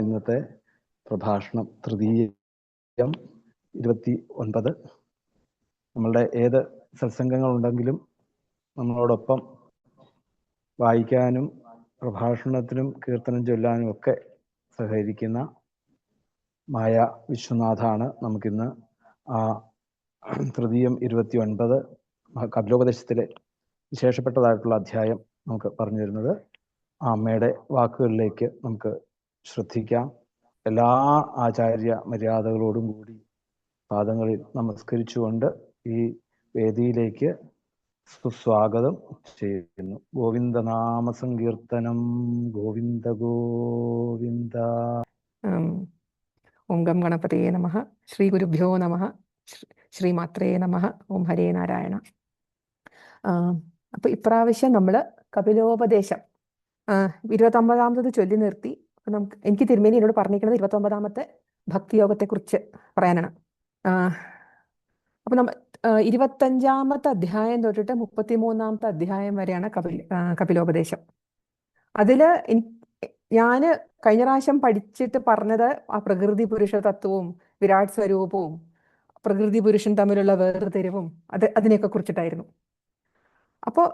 ഇന്നത്തെ പ്രഭാഷണം തൃതീയം 29. നമ്മളുടെ ഏത് സത്സംഗങ്ങളുണ്ടെങ്കിലും നമ്മളോടൊപ്പം വായിക്കാനും പ്രഭാഷണത്തിനും കീർത്തനം ചൊല്ലാനും ഒക്കെ സഹകരിക്കുന്ന മായ വിശ്വനാഥാണ് നമുക്കിന്ന് ആ തൃതീയം 29 കപിലോപദേശത്തിലെ വിശേഷപ്പെട്ടതായിട്ടുള്ള അധ്യായം നമുക്ക് പറഞ്ഞു തരുന്നത്. ആ അമ്മയുടെ വാക്കുകളിലേക്ക് നമുക്ക് ശ്രദ്ധിക്കാം. എല്ലാ ആചാര്യ മര്യാദകളോടും കൂടി പാദങ്ങളിൽ നമസ്കരിച്ചുകൊണ്ട് ഈ വേദിയിലേക്ക് സുസ്വാഗതം ചെയ്യുന്നു. ഗോവിന്ദനാമ സങ്കീർത്തനം. ഗോവിന്ദ ഗോവിന്ദ. ഓം ഗം ഗണപതയേ നമഃ. ശ്രീ ഗുരുഭ്യോ നമഃ. ശ്രീമാത്രേ നമഃ. ഓം ഹരേ നാരായണ. അപ്പൊ ഇപ്രാവശ്യം നമ്മൾ കപിലോപദേശം 29ാമത് ചൊല്ലി നിർത്തി. എനിക്ക് തിരുമേനി എന്നോട് പറഞ്ഞിരിക്കുന്നത് 29ാമത്തെ ഭക്തിയോഗത്തെ കുറിച്ച് പറയാനാണ്. അപ്പൊ 25ാമത്തെ അധ്യായം തൊട്ടിട്ട് 33ാമത്തെ അധ്യായം വരെയാണ് കപിലോപദേശം. അതില് ഞാൻ കഴിഞ്ഞ പ്രാവശ്യം പഠിച്ചിട്ട് പറഞ്ഞത് ആ പ്രകൃതി പുരുഷ തത്വവും വിരാട് സ്വരൂപവും പ്രകൃതി പുരുഷൻ തമ്മിലുള്ള വേർതിരിവും അതിനെയൊക്കെ കുറിച്ചിട്ടായിരുന്നു. അപ്പോൾ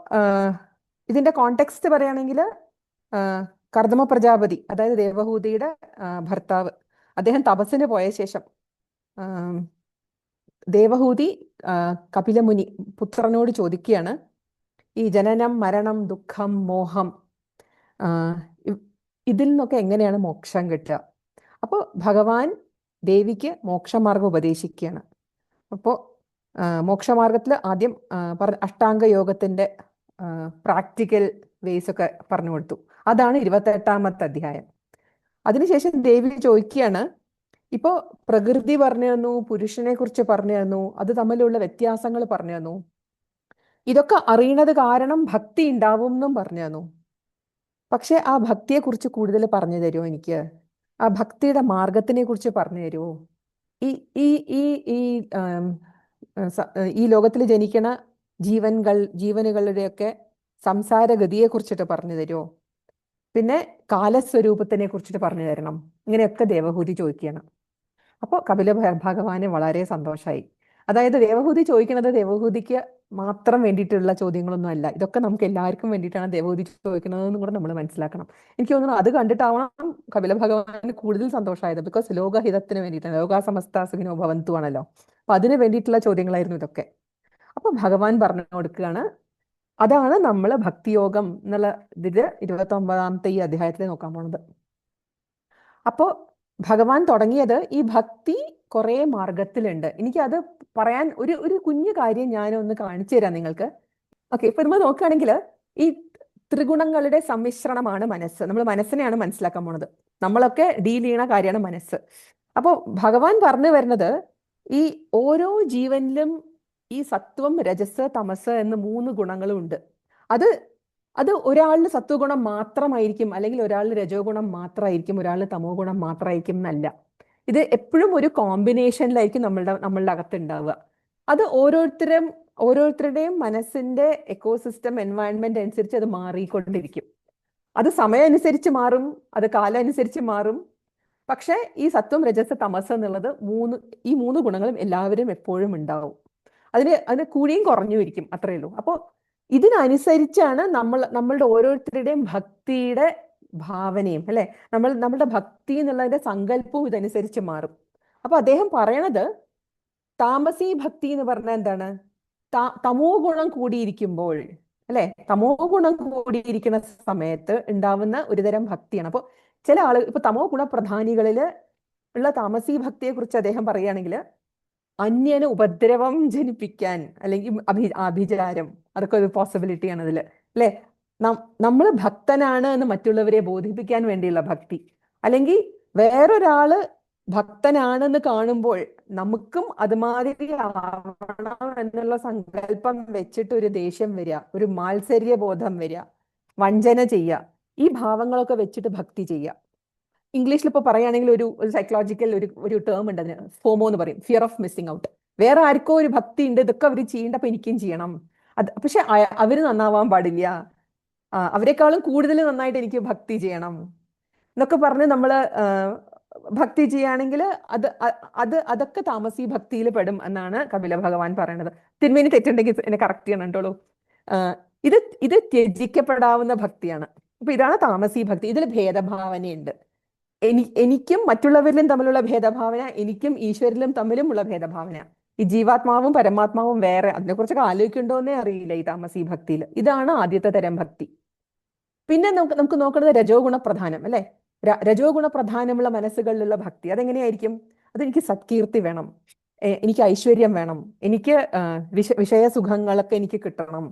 ഇതിന്റെ കോണ്ടെക്സ്റ്റ് പറയുകയാണെങ്കിൽ കർദമ പ്രജാപതി, അതായത് ദേവഹൂതിയുടെ ഭർത്താവ്, അദ്ദേഹം തപസ്സിന് പോയ ശേഷം ദേവഹൂതി കപിലമുനി പുത്രനോട് ചോദിക്കുകയാണ്, ഈ ജനനം മരണം ദുഃഖം മോഹം ഇതിൽ നിന്നൊക്കെ എങ്ങനെയാണ് മോക്ഷം കിട്ടുക? അപ്പോൾ ഭഗവാൻ ദേവിക്ക് മോക്ഷമാർഗം ഉപദേശിക്കുകയാണ്. അപ്പോൾ മോക്ഷമാർഗത്തിൽ ആദ്യം അഷ്ടാംഗ യോഗത്തിന്റെ പ്രാക്ടിക്കൽ വേസ് ഒക്കെ പറഞ്ഞു കൊടുത്തു. അതാണ് 28ാമത്തെ അധ്യായം. അതിനുശേഷം ദേവി ചോദിക്കുകയാണ്, ഇപ്പോ പ്രകൃതി പറഞ്ഞു തന്നു, പുരുഷനെ കുറിച്ച് പറഞ്ഞു തന്നു, അത് തമ്മിലുള്ള വ്യത്യാസങ്ങൾ പറഞ്ഞു തന്നു, ഇതൊക്കെ അറിയണത് കാരണം ഭക്തി ഉണ്ടാവും എന്നും പറഞ്ഞു തന്നു. പക്ഷെ ആ ഭക്തിയെ കുറിച്ച് കൂടുതൽ പറഞ്ഞു തരുമോ? എനിക്ക് ആ ഭക്തിയുടെ മാർഗത്തിനെ കുറിച്ച് പറഞ്ഞു തരുമോ? ഈ ഈ ഈ ഈ ഈ ലോകത്തിൽ ജനിക്കണ ജീവനുകളുടെയൊക്കെ സംസാരഗതിയെ കുറിച്ചിട്ട് പറഞ്ഞു തരുമോ? പിന്നെ കാലസ്വരൂപത്തിനെ കുറിച്ചിട്ട് പറഞ്ഞു തരണം. ഇങ്ങനെയൊക്കെ ദേവഹൂതി ചോദിക്കുകയാണ്. അപ്പോൾ കപില ഭഗവാന് വളരെ സന്തോഷമായി. അതായത് ദേവഹൂതി ചോദിക്കുന്നത് ദേവഹൂതിക്ക് മാത്രം വേണ്ടിയിട്ടുള്ള ചോദ്യങ്ങളൊന്നും അല്ല, ഇതൊക്കെ നമുക്ക് എല്ലാവർക്കും വേണ്ടിയിട്ടാണ് ദേവഹൂതി ചോദിക്കുന്നതെന്നും കൂടെ നമ്മൾ മനസ്സിലാക്കണം. എനിക്ക് തോന്നുന്നു അത് കണ്ടിട്ടാവണം കപില ഭഗവാന് കൂടുതൽ സന്തോഷമായത്. ബിക്കോസ് ലോകഹിതത്തിന് വേണ്ടിയിട്ടാണ്, ലോകാ സമസ്ത സുഖിനോ ഭവന്തു ആണല്ലോ. അപ്പൊ അതിന് വേണ്ടിയിട്ടുള്ള ചോദ്യങ്ങളായിരുന്നു ഇതൊക്കെ. അപ്പൊ ഭഗവാൻ പറഞ്ഞു കൊടുക്കുകയാണ്. അതാണ് നമ്മൾ ഭക്തിയോഗം എന്നുള്ള ഇതില് 29ാമത്തെ ഈ അധ്യായത്തിൽ നോക്കാൻ പോണത്. അപ്പോ ഭഗവാൻ തുടങ്ങിയത് ഈ ഭക്തി കുറെ മാർഗത്തിലുണ്ട്. എനിക്ക് അത് പറയാൻ ഒരു കുഞ്ഞു കാര്യം ഞാനൊന്ന് കാണിച്ചു തരാം നിങ്ങൾക്ക്. ഓക്കെ, ഇപ്പൊ നമ്മൾ നോക്കുകയാണെങ്കിൽ ഈ ത്രിഗുണങ്ങളുടെ സമ്മിശ്രണമാണ് മനസ്സ്. നമ്മൾ മനസ്സിനെയാണ് മനസ്സിലാക്കാൻ പോണത്. നമ്മളൊക്കെ ഡീൽ ചെയ്യണ കാര്യമാണ് മനസ്സ്. അപ്പോൾ ഭഗവാൻ പറഞ്ഞു വരുന്നത് ഈ ഓരോ ജീവനിലും ഈ സത്വം രജസ് തമസ് എന്ന 3 ഗുണങ്ങളും ഉണ്ട്. അത് ഒരാളിന് സത്വഗുണം മാത്രമായിരിക്കും, അല്ലെങ്കിൽ ഒരാളിന് രജോ ഗുണം മാത്രമായിരിക്കും, ഒരാളിന് തമോ ഗുണം മാത്രമായിരിക്കും എന്നല്ല. ഇത് എപ്പോഴും ഒരു കോമ്പിനേഷനിലായിരിക്കും നമ്മളുടെ അകത്ത് ഉണ്ടാവുക. അത് ഓരോരുത്തരുടെയും മനസ്സിന്റെ എക്കോസിസ്റ്റം എൻവയൺമെന്റ് അനുസരിച്ച് അത് മാറിക്കൊണ്ടിരിക്കും. അത് സമയം അനുസരിച്ച് മാറും, അത് കാലം അനുസരിച്ച് മാറും. പക്ഷെ ഈ സത്വം രജസ് തമസ് എന്നുള്ളത് ഈ 3 ഗുണങ്ങളും എല്ലാവരും എപ്പോഴും ഉണ്ടാവും. അതിന് കൂടിയും കുറഞ്ഞു ഇരിക്കും, അത്രയേ ഉള്ളൂ. അപ്പോൾ ഇതിനനുസരിച്ചാണ് നമ്മളുടെ ഓരോരുത്തരുടെയും ഭക്തിയുടെ ഭാവനയും, അല്ലെ, നമ്മളുടെ ഭക്തി എന്നുള്ളതിന്റെ സങ്കല്പവും ഇതനുസരിച്ച് മാറും. അപ്പൊ അദ്ദേഹം പറയണത് താമസീ ഭക്തി എന്ന് പറഞ്ഞാൽ എന്താണ്? തമോ ഗുണം കൂടിയിരിക്കുമ്പോൾ, അല്ലെ, തമോ ഗുണം കൂടിയിരിക്കുന്ന സമയത്ത് ഉണ്ടാവുന്ന ഒരുതരം ഭക്തിയാണ്. അപ്പോൾ ചില ആളുകൾ ഇപ്പൊ തമോ ഗുണപ്രധാനികളില് ഉള്ള താമസീ ഭക്തിയെ കുറിച്ച് അദ്ദേഹം പറയുകയാണെങ്കിൽ അന്യന് ഉപദ്രവം ജനിപ്പിക്കാൻ, അല്ലെങ്കിൽ ആഭിചാരം, അതൊക്കെ ഒരു പോസിബിലിറ്റിയാണ് അതിൽ, അല്ലെ. നമ്മൾ ഭക്തനാണ് എന്ന് മറ്റുള്ളവരെ ബോധിപ്പിക്കാൻ വേണ്ടിയുള്ള ഭക്തി, അല്ലെങ്കിൽ വേറൊരാള് ഭക്തനാണെന്ന് കാണുമ്പോൾ നമുക്കും അതുമാതിരി ആവണം എന്നുള്ള സങ്കല്പം വെച്ചിട്ട് ഒരു ദേഷ്യം വരിക, ഒരു മാത്സര്യബോധം വരിക, വഞ്ചന ചെയ്യുക, ഈ ഭാവങ്ങളൊക്കെ വെച്ചിട്ട് ഭക്തി ചെയ്യുക. ഇംഗ്ലീഷിൽ ഇപ്പോൾ പറയുകയാണെങ്കിൽ ഒരു സൈക്കോളജിക്കൽ ഒരു ടേം ഉണ്ട് അതിന്, ഫോമോ എന്ന് പറയും, ഫിയർ ഓഫ് മിസ്സിംഗ് ഔട്ട്. വേറെ ആർക്കോ ഒരു ഭക്തി ഉണ്ട്, ഇതൊക്കെ അവർ ചെയ്യേണ്ട, അപ്പൊ എനിക്കും ചെയ്യണം. പക്ഷെ അവര് നന്നാവാൻ പാടില്ല, അവരെക്കാളും കൂടുതൽ നന്നായിട്ട് എനിക്ക് ഭക്തി ചെയ്യണം. എന്നൊക്കെ പറഞ്ഞ് നമ്മൾ ഭക്തി ചെയ്യുകയാണെങ്കിൽ അതൊക്കെ താമസി ഭക്തിയിൽ പെടും എന്നാണ് കപില ഭഗവാൻ പറയുന്നത്. തിരുമേനി തെറ്റുണ്ടെങ്കിൽ എന്നെ കറക്റ്റ് ചെയ്യണം കേട്ടോളൂ. ഇത് ഇത് ത്യജിക്കപ്പെടാവുന്ന ഭക്തിയാണ്. അപ്പൊ ഇതാണ് താമസി ഭക്തി. ഇതിൽ ഭേദഭാവനയുണ്ട്. എനിക്കും മറ്റുള്ളവരിലും തമ്മിലുള്ള ഭേദഭാവന, എനിക്കും ഈശ്വരിലും തമ്മിലുമുള്ള ഭേദഭാവന. ഈ ജീവാത്മാവും പരമാത്മാവും വേറെ, അതിനെക്കുറിച്ചൊക്കെ ആലോചിക്കണ്ടോന്നേ അറിയില്ല ഈ താമസി ഭക്തിയിൽ. ഇതാണ് ആദ്യത്തെ തരം ഭക്തി. പിന്നെ നമുക്ക് നോക്കുന്നത് രജോ ഗുണപ്രധാനം അല്ലെ. രജോ ഗുണപ്രധാനമുള്ള മനസ്സുകളിലുള്ള ഭക്തി അതെങ്ങനെയായിരിക്കും? അതെനിക്ക് സത്കീർത്തി വേണം, എനിക്ക് ഐശ്വര്യം വേണം, എനിക്ക് വിഷയസുഖങ്ങളൊക്കെ എനിക്ക് കിട്ടണം,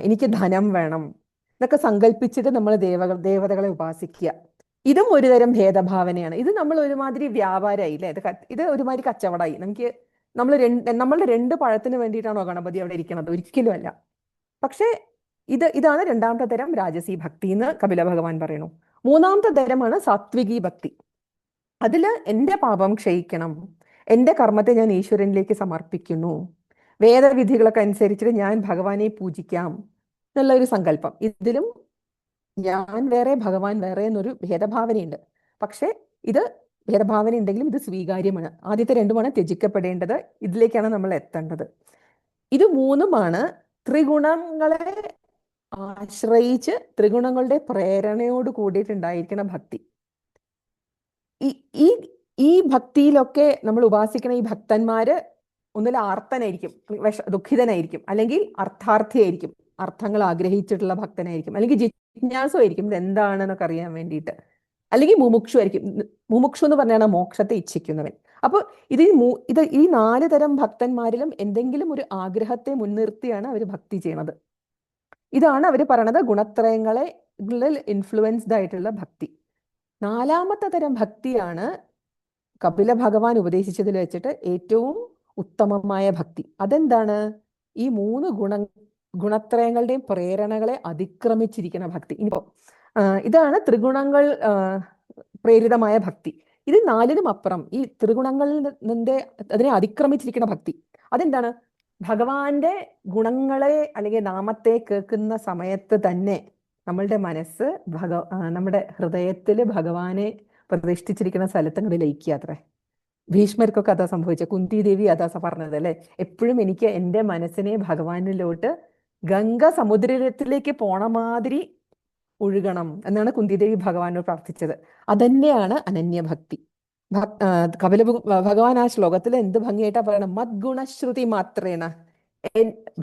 എനിക്ക് ധനം വേണം എന്നൊക്കെ സങ്കല്പിച്ചിട്ട് നമ്മൾ ദേവതകളെ ഉപാസിക്കുക. ഇതും ഒരുതരം ഭേദഭാവനയാണ്. ഇത് നമ്മൾ ഒരുമാതിരി വ്യാപാരമായി അല്ലേ, ഇത് ഒരുമാതിരി കച്ചവടമായി. നമ്മളുടെ രണ്ട് പഴത്തിന് വേണ്ടിയിട്ടാണോ ഗണപതി അവിടെ ഇരിക്കുന്നത്? ഒരിക്കലും അല്ല. പക്ഷേ ഇതാണ് രണ്ടാമത്തെ തരം രാജസി ഭക്തി എന്ന് കപില ഭഗവാൻ പറയുന്നു. മൂന്നാമത്തെ തരമാണ് സാത്വികി ഭക്തി. അതില് എൻ്റെ പാപം ക്ഷയിക്കണം, എൻ്റെ കർമ്മത്തെ ഞാൻ ഈശ്വരനിലേക്ക് സമർപ്പിക്കുന്നു, വേദവിധികളൊക്കെ അനുസരിച്ചിട്ട് ഞാൻ ഭഗവാനെ പൂജിക്കാം എന്നുള്ള ഒരു സങ്കല്പം. ഇതിലും ഞാൻ വേറെ ഭഗവാൻ വേറെ എന്നൊരു ഭേദഭാവനയുണ്ട്. പക്ഷെ ഇത് ഭേദഭാവന ഉണ്ടെങ്കിലും ഇത് സ്വീകാര്യമാണ്. ആദ്യത്തെ രണ്ടുമാണ് ത്യജിക്കപ്പെടേണ്ടത്. ഇതിലേക്കാണ് നമ്മൾ എത്തേണ്ടത്. ഇത് മൂന്നുമാണ് ത്രിഗുണങ്ങളെ ആശ്രയിച്ച് ത്രിഗുണങ്ങളുടെ പ്രേരണയോട് കൂടിയിട്ടുണ്ടായിരിക്കുന്ന ഭക്തി. ഈ ഭക്തിയിലൊക്കെ നമ്മൾ ഉപാസിക്കുന്ന ഈ ഭക്തന്മാര് ഒന്നിൽ ആർത്തനായിരിക്കും, ദുഃഖിതനായിരിക്കും, അല്ലെങ്കിൽ അർത്ഥാർത്ഥിയായിരിക്കും, അർത്ഥങ്ങൾ ആഗ്രഹിച്ചിട്ടുള്ള ഭക്തനായിരിക്കും, അല്ലെങ്കിൽ ജിജ്ഞാസുമായിരിക്കും ഇത് എന്താണെന്നൊക്കെ അറിയാൻ വേണ്ടിയിട്ട്, അല്ലെങ്കിൽ മുമുക്ഷു ആയിരിക്കും. മുമുക്ഷു എന്ന് പറഞ്ഞാണ് മോക്ഷത്തെ ഇച്ഛിക്കുന്നവൻ. അപ്പോൾ ഈ 4 തരം ഭക്തന്മാരിലും എന്തെങ്കിലും ഒരു ആഗ്രഹത്തെ മുൻനിർത്തിയാണ് അവർ ഭക്തി ചെയ്യണത്. ഇതാണ് അവർ പറയണത് ഗുണത്രയങ്ങളെ ഇൻഫ്ലുവൻസ്ഡ് ആയിട്ടുള്ള ഭക്തി. 4ാമത്തെ തരം ഭക്തിയാണ് കപില ഭഗവാൻ ഉപദേശിച്ചതിൽ വെച്ചിട്ട് ഏറ്റവും ഉത്തമമായ ഭക്തി. അതെന്താണ്? ഈ 3 ഗുണത്രയങ്ങളുടെയും പ്രേരണകളെ അതിക്രമിച്ചിരിക്കുന്ന ഭക്തി. ഇനിയിപ്പോ ഇതാണ് ത്രിഗുണങ്ങൾ പ്രേരിതമായ ഭക്തി. ഇത് 4നും അപ്പുറം ഈ ത്രിഗുണങ്ങളുടെ അതിനെ അതിക്രമിച്ചിരിക്കുന്ന ഭക്തി. അതെന്താണ്? ഭഗവാന്റെ ഗുണങ്ങളെ അല്ലെങ്കിൽ നാമത്തെ കേൾക്കുന്ന സമയത്ത് തന്നെ നമ്മളുടെ മനസ്സ് നമ്മുടെ ഹൃദയത്തിൽ ഭഗവാനെ പ്രതിഷ്ഠിച്ചിരിക്കുന്ന സ്ഥലത്തങ്ങോട്ട് ലയിക്കുക അത്രേ. ഭീഷ്മർക്കൊക്കെ അതാ സംഭവിച്ച. കുന്തി ദേവി അതാ പറഞ്ഞത് അല്ലെ, എപ്പോഴും എനിക്ക് എൻ്റെ മനസ്സിനെ ഭഗവാനിലോട്ട് ഗംഗ സമുദ്രത്തിലേക്ക് പോണ മാതിരി ഒഴുകണം എന്നാണ് കുന്തിദേവി ഭഗവാനോട് പ്രാർത്ഥിച്ചത്. അതന്നെയാണ് അനന്യഭക്തി. കപില ഭഗവാൻ ആ ശ്ലോകത്തിൽ എന്ത് ഭംഗിയായിട്ടാ പറയണം? മദ്ഗുണശ്രുതി മാത്രേണ.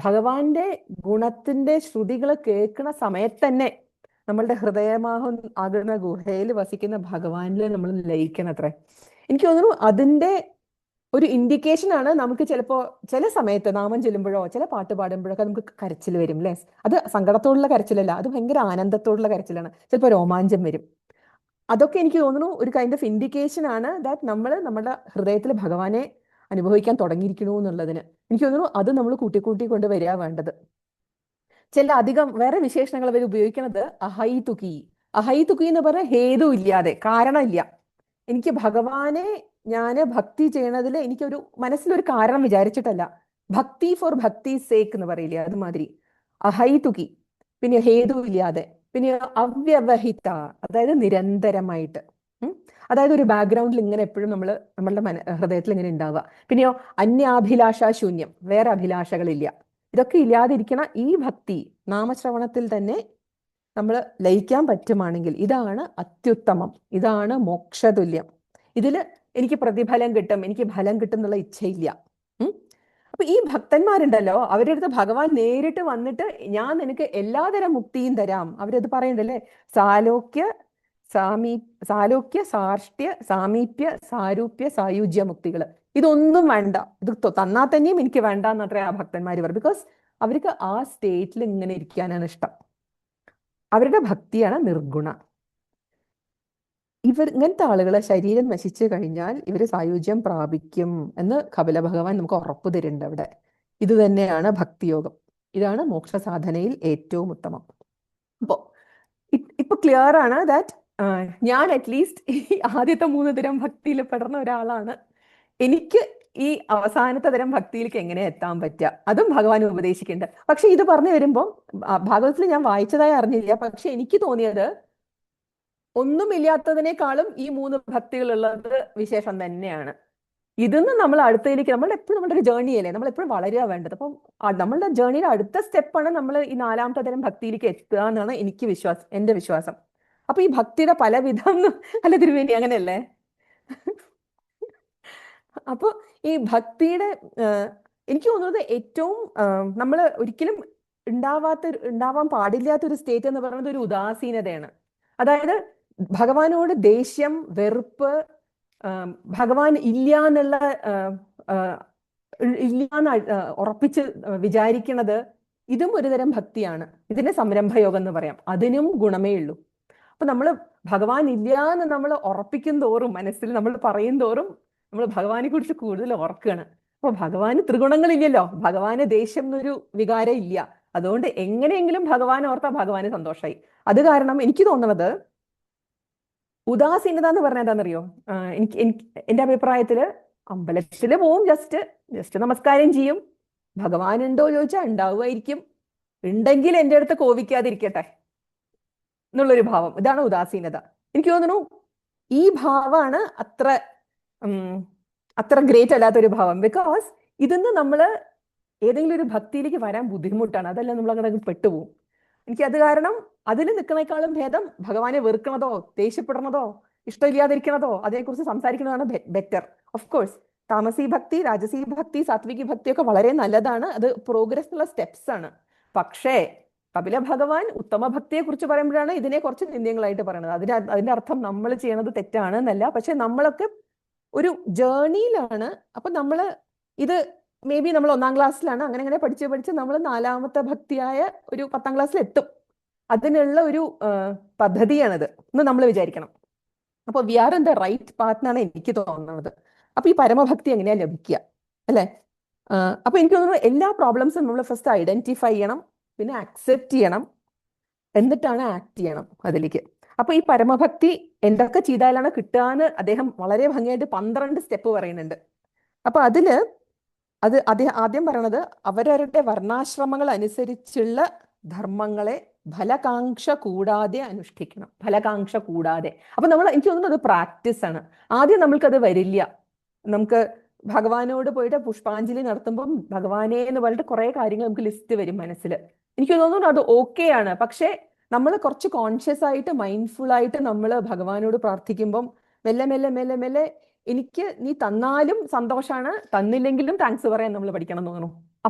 ഭഗവാന്റെ ഗുണത്തിന്റെ ശ്രുതികൾ കേൾക്കുന്ന സമയത്ത് തന്നെ നമ്മളുടെ ഹൃദയമാഹം ആകുന്ന ഗുഹയിൽ വസിക്കുന്ന ഭഗവാനിൽ നമ്മൾ ലയിക്കണം അത്രേ. എനിക്ക് തോന്നുന്നു അതിന്റെ ഒരു ഇൻഡിക്കേഷൻ ആണ്. നമുക്ക് ചിലപ്പോൾ ചില സമയത്ത് നാമം ചൊല്ലുമ്പോഴോ ചില പാട്ട് പാടുമ്പോഴൊക്കെ നമുക്ക് കരച്ചിൽ വരും അല്ലേ. അത് സങ്കടത്തോടുള്ള കരച്ചിലല്ല, അത് ഭയങ്കര ആനന്ദത്തോടുള്ള കരച്ചിലാണ്. ചിലപ്പോൾ രോമാഞ്ചം വരും. അതൊക്കെ എനിക്ക് തോന്നുന്നു ഒരു കൈൻഡ് ഓഫ് ഇൻഡിക്കേഷൻ ആണ് ദാറ്റ് നമ്മൾ നമ്മുടെ ഹൃദയത്തിൽ ഭഗവാനെ അനുഭവിക്കാൻ തുടങ്ങിയിരിക്കണു എന്നുള്ളതിന്. എനിക്ക് തോന്നുന്നു അത് നമ്മൾ കൂട്ടിക്കൂട്ടി കൊണ്ട് വരിക വേണ്ടത്. ചില അധികം വേറെ വിശേഷണങ്ങൾ അവർ ഉപയോഗിക്കുന്നത് അഹൈതുകി. അഹൈതുകി എന്ന് പറഞ്ഞാൽ ഹേതു ഇല്ലാതെ, കാരണമില്ല. എനിക്ക് ഭഗവാനെ ഞാൻ ഭക്തി ചെയ്യണതിൽ എനിക്കൊരു മനസ്സിലൊരു കാരണം വിചാരിച്ചിട്ടല്ല. ഭക്തി ഫോർ ഭക്തി സേക്ക് എന്ന് പറയില്ലേ, അതുമാതിരി അഹൈതുകി. പിന്നെ ഹേതു ഇല്ലാതെ, പിന്നെ അവ്യവഹിത, അതായത് നിരന്തരമായിട്ട്. അതായത് ഒരു ബാക്ക്ഗ്രൗണ്ടിൽ ഇങ്ങനെ എപ്പോഴും നമ്മളുടെ ഹൃദയത്തിൽ ഇങ്ങനെ ഉണ്ടാവുക. പിന്നെയോ അന്യാഭിലാഷ ശൂന്യം, വേറെ അഭിലാഷകളില്ല. ഇതൊക്കെ ഇല്ലാതിരിക്കണ ഈ ഭക്തി നാമശ്രവണത്തിൽ തന്നെ നമ്മൾ ലയിക്കാൻ പറ്റുമാണെങ്കിൽ ഇതാണ് അത്യുത്തമം, ഇതാണ് മോക്ഷതുല്യം. ഇതിൽ എനിക്ക് പ്രതിഫലം കിട്ടും, എനിക്ക് ഫലം കിട്ടും എന്നുള്ള ഇച്ഛയില്ല. അപ്പൊ ഈ ഭക്തന്മാരുണ്ടല്ലോ, അവരുടെ അടുത്ത് ഭഗവാൻ നേരിട്ട് വന്നിട്ട് ഞാൻ നിനക്ക് എല്ലാതരം മുക്തിയും തരാം. അവരത് പറയണ്ടല്ലേ, സാലോക്യ സാർഷ്ട്യ സാമീപ്യ സാരൂപ്യ സായുജ്യ മുക്തികൾ. ഇതൊന്നും വേണ്ട, ഇത് തന്നാൽ തന്നെയും എനിക്ക് വേണ്ട എന്നത്രേ ആ ഭക്തന്മാർ പറയും. ബിക്കോസ് അവർക്ക് ആ സ്റ്റേറ്റിൽ ഇങ്ങനെ ഇരിക്കാനാണ് ഇഷ്ടം. അവരുടെ ഭക്തിയാണ് നിർഗുണ. ഇങ്ങനത്തെ ആളുകളെ ശരീരം നശിച്ചു കഴിഞ്ഞാൽ ഇവർ സായുജ്യം പ്രാപിക്കും എന്ന് കപില ഭഗവാൻ നമുക്ക് ഉറപ്പു തരുന്നുണ്ട് അവിടെ. ഇത് തന്നെയാണ് ഭക്തിയോഗം. ഇതാണ് മോക്ഷ സാധനയിൽ ഏറ്റവും ഉത്തമം. ഇപ്പൊ ക്ലിയർ ആണ് ദാറ്റ് ഞാൻ അറ്റ്ലീസ്റ്റ് ഈ ആദ്യത്തെ 3 തരം ഭക്തിയിൽ പെടുന്ന ഒരാളാണ്. എനിക്ക് ഈ അവസാനത്തെ തരം ഭക്തിയിലേക്ക് എങ്ങനെ എത്താൻ പറ്റുക, അതും ഭഗവാൻ ഉപദേശിക്കുന്നുണ്ട്. പക്ഷെ ഇത് പറഞ്ഞു വരുമ്പോൾ ഭാഗവതത്തിൽ ഞാൻ വായിച്ചതായി അറിഞ്ഞില്ല. പക്ഷെ എനിക്ക് തോന്നിയത് ഒന്നുമില്ലാത്തതിനേക്കാളും ഈ 3 ഭക്തികളുള്ളത് വിശേഷം തന്നെയാണ്. ഇതിന്ന് നമ്മൾ അടുത്തതിലേക്ക്, നമ്മൾ എപ്പോഴും നമ്മുടെ ഒരു ജേർണി അല്ലേ, നമ്മൾ എപ്പോഴും വളരുക വേണ്ടത്. അപ്പം നമ്മളുടെ ജേർണിയുടെ അടുത്ത സ്റ്റെപ്പാണ് നമ്മൾ ഈ 4ാമത്തെ തരം ഭക്തിയിലേക്ക് എത്തുക എന്നാണ് എന്റെ വിശ്വാസം. അപ്പൊ ഈ ഭക്തിയുടെ പല വിധം അല്ല തിരുവേനി, അങ്ങനെയല്ലേ? അപ്പൊ ഈ ഭക്തിയുടെ എനിക്ക് തോന്നുന്നത് ഏറ്റവും നമ്മൾ ഒരിക്കലും ഉണ്ടാവാൻ പാടില്ലാത്തൊരു സ്റ്റേറ്റ് എന്ന് പറയുന്നത് ഒരു ഉദാസീനതയാണ്. അതായത് ഭഗവാനോട് ദേഷ്യം, വെറുപ്പ്, ഭഗവാൻ ഇല്ലാന്നുള്ള ഉറപ്പിച്ച് വിചാരിക്കുന്നത്, ഇതും ഒരുതരം ഭക്തിയാണ്. ഇതിനെ സംരംഭയോഗം എന്ന് പറയാം. അതിനും ഗുണമേ ഉള്ളൂ. അപ്പൊ നമ്മൾ ഭഗവാൻ ഇല്ല എന്ന് നമ്മൾ ഉറപ്പിക്കും തോറും, മനസ്സിൽ നമ്മൾ പറയും തോറും നമ്മൾ ഭഗവാനെ കുറിച്ച് കൂടുതൽ ഓർക്കുകയാണ്. അപ്പൊ ഭഗവാന് ത്രിഗുണങ്ങളില്ലല്ലോ, ഭഗവാന് ദേഷ്യം എന്നൊരു വികാരം ഇല്ല. അതുകൊണ്ട് എങ്ങനെയെങ്കിലും ഭഗവാൻ ഓർത്താൽ ഭഗവാന് സന്തോഷമായി. അത് കാരണം എനിക്ക് തോന്നുന്നത് ഉദാസീനത എന്ന് പറഞ്ഞാൽ എന്താണെന്നറിയോ? എന്റെ അഭിപ്രായത്തില് അമ്പലത്തില് പോവും, ജസ്റ്റ് നമസ്കാരം ചെയ്യും. ഭഗവാൻ ഉണ്ടോ ചോദിച്ചാൽ ഉണ്ടാവുമായിരിക്കും, ഉണ്ടെങ്കിൽ എൻ്റെ അടുത്ത് കോപിക്കാതിരിക്കട്ടെ എന്നുള്ളൊരു ഭാവം. ഇതാണ് ഉദാസീനത. എനിക്ക് തോന്നുന്നു ഈ ഭാവമാണ് അത്ര ഗ്രേറ്റ് അല്ലാത്തൊരു ഭാവം. ബിക്കോസ് ഇതിന്ന് നമ്മൾ ഏതെങ്കിലും ഒരു ഭക്തിയിലേക്ക് വരാൻ ബുദ്ധിമുട്ടാണ്. അതെല്ലാം നമ്മൾ അങ്ങനെ പെട്ടുപോകും. അത് കാരണം അതിൽ നിൽക്കുന്നേക്കാളും ഭേദം ഭഗവാനെ വെറുക്കണതോ, ദേഷ്യപ്പെടുന്നതോ, ഇഷ്ടമില്ലാതിരിക്കണതോ അതേക്കുറിച്ച് സംസാരിക്കുന്നതാണ് ബെറ്റർ. ഓഫ് കോഴ്സ് താമസി ഭക്തി, രാജസി ഭക്തി, സാത്വികി ഭക്തി ഒക്കെ വളരെ നല്ലതാണ്. അത് പ്രോഗ്രസ് ഉള്ള സ്റ്റെപ്സ് ആണ്. പക്ഷേ കപില ഭഗവാൻ ഉത്തമ ഭക്തിയെ കുറിച്ച് പറയുമ്പോഴാണ് ഇതിനെ കുറച്ച് നിന്ദ്യങ്ങളായിട്ട് പറയുന്നത്. അതിന്റെ അർത്ഥം നമ്മൾ ചെയ്യണത് തെറ്റാണ് എന്നല്ല. പക്ഷെ നമ്മളൊക്കെ ഒരു ജേർണിയിലാണ്. അപ്പൊ നമ്മൾ ഇത് മേ ബി നമ്മൾ 1ാം ക്ലാസ്സിലാണ്, അങ്ങനെ പഠിച്ച് നമ്മൾ 4ാമത്തെ ഭക്തിയായ ഒരു 10ാം ക്ലാസ്സിൽ എത്തും. അതിനുള്ള ഒരു പദ്ധതിയാണിത് എന്ന് നമ്മൾ വിചാരിക്കണം. അപ്പൊ we are in the right path എന്നാണ് എനിക്ക് തോന്നുന്നത്. അപ്പൊ ഈ പരമഭക്തി എങ്ങനെയാ ലഭിക്കുക, അല്ലെ? അപ്പൊ എനിക്ക് തോന്നുന്നു എല്ലാ പ്രോബ്ലംസും നമ്മൾ ഫസ്റ്റ് ഐഡന്റിഫൈ ചെയ്യണം, പിന്നെ അക്സെപ്റ്റ് ചെയ്യണം, എന്നിട്ടാണ് ആക്ട് ചെയ്യണം അതിലേക്ക്. അപ്പൊ ഈ പരമഭക്തി എന്തൊക്കെ ചെയ്താലാണ് കിട്ടുകയെന്ന് അദ്ദേഹം വളരെ ഭംഗിയായിട്ട് 12 സ്റ്റെപ്പ് പറയുന്നുണ്ട്. അപ്പൊ അദ്ദേഹം ആദ്യം പറയണത് അവരവരുടെ വർണ്ണാശ്രമങ്ങൾ അനുസരിച്ചുള്ള ധർമ്മങ്ങളെ ഫലകാംക്ഷ കൂടാതെ അനുഷ്ഠിക്കണം. ഫലകാംക്ഷ കൂടാതെ. അപ്പൊ എനിക്ക് തോന്നുന്നത് അത് പ്രാക്ടീസ് ആണ്. ആദ്യം നമ്മൾക്കത് വരില്ല. നമുക്ക് ഭഗവാനോട് പോയിട്ട് പുഷ്പാഞ്ജലി നടത്തുമ്പം ഭഗവാനെ എന്ന് പറഞ്ഞിട്ട് കുറെ കാര്യങ്ങൾ നമുക്ക് ലിസ്റ്റ് വരും മനസ്സിൽ. എനിക്ക് തോന്നുന്നു അത് ഓക്കെ ആണ്. പക്ഷെ നമ്മൾ കുറച്ച് കോൺഷ്യസ് ആയിട്ട്, മൈൻഡ്ഫുൾ ആയിട്ട് നമ്മൾ ഭഗവാനോട് പ്രാർത്ഥിക്കുമ്പം മെല്ലെ മെല്ലെ മെല്ലെ മെല്ലെ എനിക്ക് നീ തന്നാലും സന്തോഷാണ്, തന്നില്ലെങ്കിലും താങ്ക്സ് പറയാൻ നമ്മൾ പഠിക്കണം എന്ന് തോന്നുന്നു.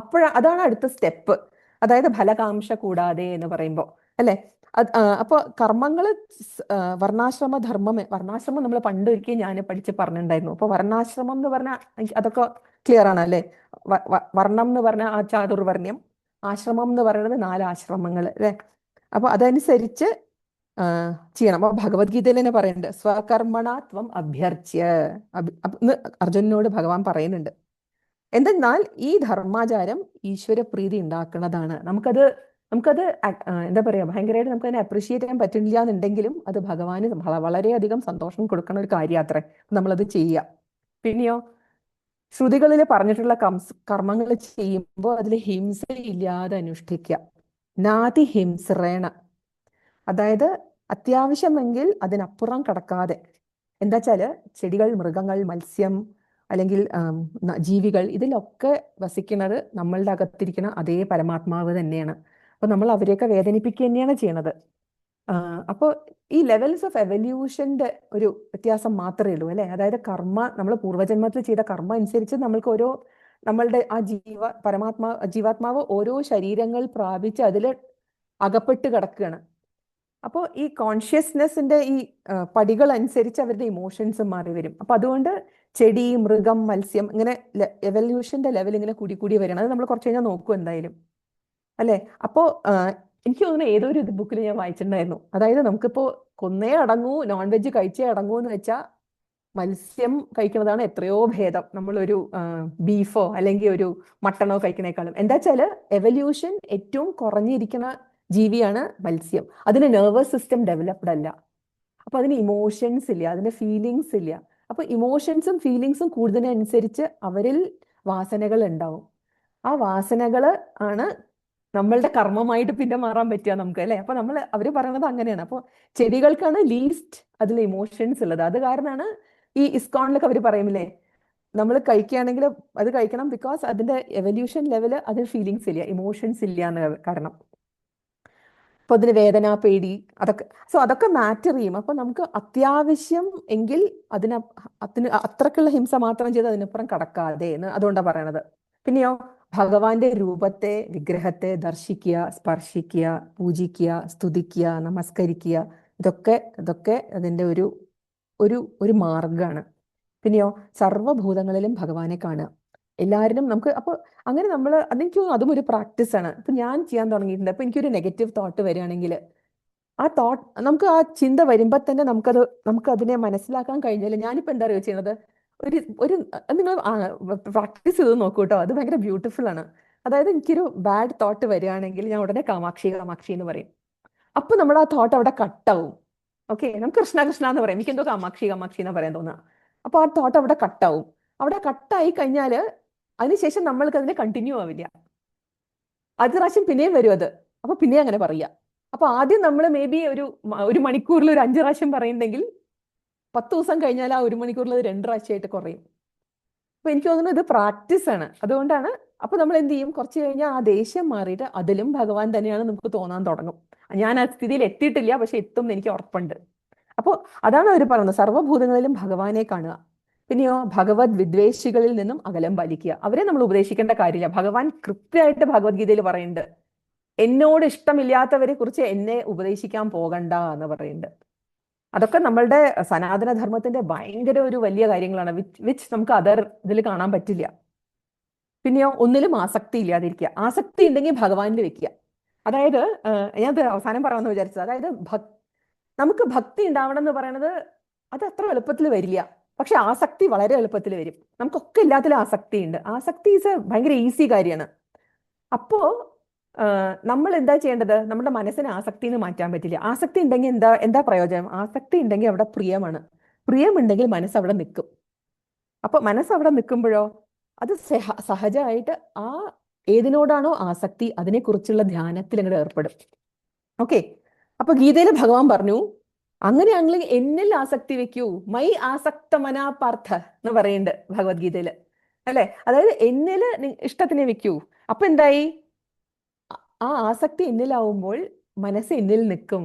അതാണ് അടുത്ത സ്റ്റെപ്പ്. അതായത് ഫലകാംക്ഷ കൂടാതെ എന്ന് പറയുമ്പോൾ, അല്ലെ? അപ്പൊ കർമ്മങ്ങള് വർണ്ണാശ്രമം നമ്മൾ പണ്ട് ഒരിക്കലും ഞാൻ പറഞ്ഞിട്ടുണ്ടായിരുന്നു. അപ്പൊ വർണ്ണാശ്രമം എന്ന് പറഞ്ഞാൽ അതൊക്കെ ക്ലിയർ ആണ്, അല്ലെ? വർണ്ണം എന്ന് പറഞ്ഞാൽ ആ ചാതുർവർണ്ണ്യം, ആശ്രമം എന്ന് പറയുന്നത് 4 ആശ്രമങ്ങൾ, അല്ലെ? അപ്പൊ അതനുസരിച്ച് ചെയ്യണം. അപ്പൊ ഭഗവത്ഗീതയിൽ തന്നെ പറയുന്നുണ്ട്, സ്വകർമ്മണാത്വം അഭ്യർച്ച്യ. അർജുനനോട് ഭഗവാൻ പറയുന്നുണ്ട്. എന്തെന്നാൽ ഈ ധർമാചാരം ഈശ്വരപ്രീതി ഉണ്ടാക്കുന്നതാണ്. നമുക്കത് എന്താ പറയാ, ഭയങ്കരമായിട്ട് നമുക്ക് അതിനെ അപ്രീഷിയേറ്റ് ചെയ്യാൻ പറ്റില്ല എന്നുണ്ടെങ്കിലും അത് ഭഗവാന് വളരെയധികം സന്തോഷം കൊടുക്കുന്ന ഒരു കാര്യാത്രേ. നമ്മളത് ചെയ്യുക. പിന്നെയോ ശ്രുതികളിൽ പറഞ്ഞിട്ടുള്ള കർമ്മങ്ങൾ ചെയ്യുമ്പോൾ അതിൽ ഹിംസ ഇല്ലാതെ അനുഷ്ഠിക്കുക. നാതി ഹിംസ്രേണ, അതായത് അത്യാവശ്യമെങ്കിൽ അതിനപ്പുറം കടക്കാതെ. എന്താ വെച്ചാല് ചെടികൾ, മൃഗങ്ങൾ, മത്സ്യം അല്ലെങ്കിൽ ജീവികൾ, ഇതിലൊക്കെ വസിക്കുന്നത് നമ്മളുടെ അകത്തിരിക്കുന്ന അതേ പരമാത്മാവ് തന്നെയാണ്. അപ്പൊ നമ്മൾ അവരെയൊക്കെ വേദനിപ്പിക്കുക തന്നെയാണ് ചെയ്യണത്. അപ്പോൾ ഈ ലെവൽസ് ഓഫ് എവല്യൂഷന്റെ ഒരു വ്യത്യാസം മാത്രമേ ഉള്ളൂ, അല്ലെ? അതായത് നമ്മൾ പൂർവ്വജന്മത്തിൽ ചെയ്ത കർമ്മ അനുസരിച്ച് നമ്മൾക്ക് നമ്മളുടെ ആ ജീവാത്മാവ് ഓരോ ശരീരങ്ങൾ പ്രാപിച്ച് അതിൽ അകപ്പെട്ട് കിടക്കുകയാണ്. അപ്പോൾ ഈ കോൺഷ്യസ്നെസ്സിന്റെ ഈ പടികൾ അനുസരിച്ച് അവരുടെ ഇമോഷൻസ് മാറി വരും. അപ്പൊ അതുകൊണ്ട് ചെടി, മൃഗം, മത്സ്യം, ഇങ്ങനെ എവല്യൂഷന്റെ ലെവൽ ഇങ്ങനെ കൂടി വരണം. അത് നമ്മൾ കുറച്ച് കഴിഞ്ഞാൽ നോക്കും എന്തായാലും, അല്ലെ? അപ്പോ എനിക്ക് തോന്നുന്നു ഏതോ ഒരു ബുക്കിൽ ഞാൻ വായിച്ചിട്ടുണ്ടായിരുന്നു. അതായത് നമുക്കിപ്പോ കൊന്നേ അടങ്ങൂ, നോൺ വെജ് കഴിച്ചേ അടങ്ങൂ എന്ന് വെച്ചാൽ മത്സ്യം കഴിക്കുന്നതാണ് എത്രയോ ഭേദം നമ്മളൊരു ബീഫോ അല്ലെങ്കിൽ ഒരു മട്ടണോ കഴിക്കുന്നേക്കാളും. എന്താ വെച്ചാല് എവല്യൂഷൻ ഏറ്റവും കുറഞ്ഞിരിക്കുന്ന ജീവിയാണ് മത്സ്യം. അതിന് നെർവസ് സിസ്റ്റം ഡെവലപ്ഡ് അല്ല. അപ്പൊ അതിന് ഇമോഷൻസ് ഇല്ല, അതിന് ഫീലിങ്സ് ഇല്ല. അപ്പൊ ഇമോഷൻസും ഫീലിങ്സും കൂടുന്നതിനനുസരിച്ച് അവരിൽ വാസനകൾ ഉണ്ടാവും. ആ വാസനകള് ആണ് നമ്മളുടെ കർമ്മമായിട്ട് പിന്നെ മാറാൻ പറ്റുക നമുക്ക്, അല്ലെ? അപ്പൊ അവര് പറയണത് അങ്ങനെയാണ്. അപ്പൊ ചെടികൾക്കാണ് ലീസ്റ്റ് അതിൽ ഇമോഷൻസ് ഉള്ളത്. അത് കാരണമാണ് ഈ ഇസ്കോണിലൊക്കെ അവർ പറയുമില്ലേ, നമ്മൾ കഴിക്കുകയാണെങ്കിൽ അത് കഴിക്കണം, ബിക്കോസ് അതിന്റെ എവല്യൂഷൻ ലെവല് അതിന് ഫീലിങ്സ് ഇല്ല, ഇമോഷൻസ് ഇല്ല എന്ന് കാരണം. അപ്പൊ അതിന് വേദന, പേടി, അതൊക്കെ മാറ്റർ ചെയ്യും. അപ്പൊ നമുക്ക് അത്യാവശ്യം എങ്കിൽ അതിന് അത്രക്കുള്ള ഹിംസ മാത്രം ചെയ്ത് അതിനപ്പുറം കടക്കാതെ എന്ന് അതുകൊണ്ടാണ് പറയണത്. പിന്നെയോ ഭഗവാന്റെ രൂപത്തെ, വിഗ്രഹത്തെ ദർശിക്കുക, സ്പർശിക്കുക, പൂജിക്കുക, സ്തുതിക്കുക, നമസ്കരിക്കുക, ഇതൊക്കെ അതിന്റെ ഒരു ഒരു ഒരു മാർഗമാണ്. പിന്നെയോ സർവ്വഭൂതങ്ങളിലും ഭഗവാനെ കാണുക, എല്ലാവരിലും നമുക്ക്. അപ്പോൾ അങ്ങനെ അതെനിക്ക് തോന്നുന്നു അതും ഒരു പ്രാക്ടീസ് ആണ്. ഇപ്പൊ ഞാൻ ചെയ്യാൻ തുടങ്ങിയിട്ടുണ്ട്. അപ്പൊ എനിക്കൊരു നെഗറ്റീവ് തോട്ട് വരികയാണെങ്കിൽ നമുക്ക് ആ ചിന്ത വരുമ്പോൾ തന്നെ നമുക്ക് അതിനെ മനസ്സിലാക്കാൻ കഴിഞ്ഞാൽ, ഞാനിപ്പോ എന്താ അറിയുക ചെയ്യണത്, ഒരു ഒരു നിങ്ങൾ പ്രാക്ടീസ് ചെയ്ത് നോക്കൂ കേട്ടോ, അത് ഭയങ്കര ബ്യൂട്ടിഫുൾ ആണ്. അതായത് എനിക്കൊരു ബാഡ് തോട്ട് വരികയാണെങ്കിൽ ഞാൻ ഉടനെ കാമാക്ഷി കാമാക്ഷി എന്ന് പറയും. അപ്പൊ നമ്മൾ ആ തോട്ട് അവിടെ കട്ടാവും. ഓക്കെ, നമുക്ക് കൃഷ്ണ കൃഷ്ണ എന്ന് പറയും, എനിക്ക് എന്തോ കാമാക്ഷി കാമാക്ഷി എന്ന് പറയാൻ തോന്നുക. അപ്പൊ ആ തോട്ട് അവിടെ കട്ടാവും. അവിടെ കട്ടായി കഴിഞ്ഞാല് അതിനുശേഷം നമ്മൾക്ക് അതിനെ കണ്ടിന്യൂ ആവില്ല. അടുത്ത പ്രാവശ്യം പിന്നെയും വരും അത്. അപ്പൊ പിന്നെയും അങ്ങനെ പറയാ. അപ്പൊ ആദ്യം നമ്മൾ മേ ബി ഒരു മണിക്കൂറിൽ ഒരു 5 പ്രാവശ്യം പറയുന്നുണ്ടെങ്കിൽ 10 ദിവസം കഴിഞ്ഞാൽ ആ 1 മണിക്കൂറിൽ അത് 2 പ്രാവശ്യമായിട്ട് കുറയും. അപ്പൊ എനിക്ക് തോന്നുന്നു ഇത് പ്രാക്ടീസ് ആണ്. അതുകൊണ്ടാണ് അപ്പൊ നമ്മൾ എന്ത് ചെയ്യും, കുറച്ച് കഴിഞ്ഞാൽ ആ ദേഷ്യം മാറിയിട്ട് അതിലും ഭഗവാൻ തന്നെയാണ് നമുക്ക് തോന്നാൻ തുടങ്ങും. ഞാൻ ആ സ്ഥിതിയിൽ എത്തിയിട്ടില്ല, പക്ഷെ എത്തും എന്ന് എനിക്ക് ഉറപ്പുണ്ട്. അപ്പോൾ അതാണ് അവർ പറയുന്നത്, സർവ്വഭൂതങ്ങളിലും ഭഗവാനെ കാണുക. പിന്നെയോ ഭഗവത് വിദ്വേഷികളിൽ നിന്നും അകലം പാലിക്കുക. അവരെ നമ്മൾ ഉപദേശിക്കേണ്ട കാര്യമില്ല. ഭഗവാൻ കൃത്യമായിട്ട് ഭഗവത്ഗീതയിൽ പറയുന്നുണ്ട്, എന്നോട് ഇഷ്ടമില്ലാത്തവരെ കുറിച്ച് എന്നെ ഉപദേശിക്കാൻ പോകണ്ട എന്ന് പറയുന്നുണ്ട്. അതൊക്കെ നമ്മളുടെ സനാതനധർമ്മത്തിന്റെ ഭയങ്കര ഒരു വലിയ കാര്യങ്ങളാണ്, വിച്ച് നമുക്ക് ഇതിൽ കാണാൻ പറ്റില്ല. പിന്നെയോ ഒന്നിലും ആസക്തി ഇല്ലാതിരിക്കുക. ആസക്തി ഉണ്ടെങ്കിൽ ഭഗവാനിൽ വെക്കുക. അതായത് ഞാൻ അവസാനം പറയാമെന്ന് വിചാരിച്ചത്, അതായത് നമുക്ക് ഭക്തി ഉണ്ടാവണം എന്ന് പറയണത് അത് അത്ര എളുപ്പത്തിൽ വരില്ല, പക്ഷെ ആസക്തി വളരെ എളുപ്പത്തിൽ വരും. നമുക്കൊക്കെ എല്ലാത്തിലും ആസക്തി ഉണ്ട്. ആസക്തി ഭയങ്കര ഈസി കാര്യമാണ്. അപ്പോ നമ്മൾ എന്താ ചെയ്യേണ്ടത്, നമ്മുടെ മനസ്സിനെ ആസക്തി എന്ന് മാറ്റാൻ പറ്റില്ല. ആസക്തി ഉണ്ടെങ്കിൽ എന്താ പ്രയോജനം? ആസക്തി ഉണ്ടെങ്കിൽ അവിടെ പ്രിയമാണ്. പ്രിയമുണ്ടെങ്കിൽ മനസ്സ് അവിടെ നിൽക്കും. അപ്പൊ മനസ്സ് അവിടെ നിൽക്കുമ്പോഴോ അത് സഹജമായിട്ട് ആ ഏതിനോടാണോ ആസക്തി അതിനെക്കുറിച്ചുള്ള ധ്യാനത്തിൽ അങ്ങോട്ട് ഏർപ്പെടും. ഓക്കെ, അപ്പൊ ഗീതയിൽ ഭഗവാൻ പറഞ്ഞു, അങ്ങനെയാണെങ്കിൽ എന്നിൽ ആസക്തി വെക്കൂ, മൈ ആസക്ത മനാ പാർത്ഥ എന്ന് പറയുന്നുണ്ട് ഭഗവത്ഗീതയില്, അല്ലെ? അതായത് എന്നില് ഇഷ്ടത്തിനെ വെക്കൂ. അപ്പൊ എന്തായി, ആ ആസക്തി എന്നിലാവുമ്പോൾ മനസ്സ് എന്നിൽ നിൽക്കും.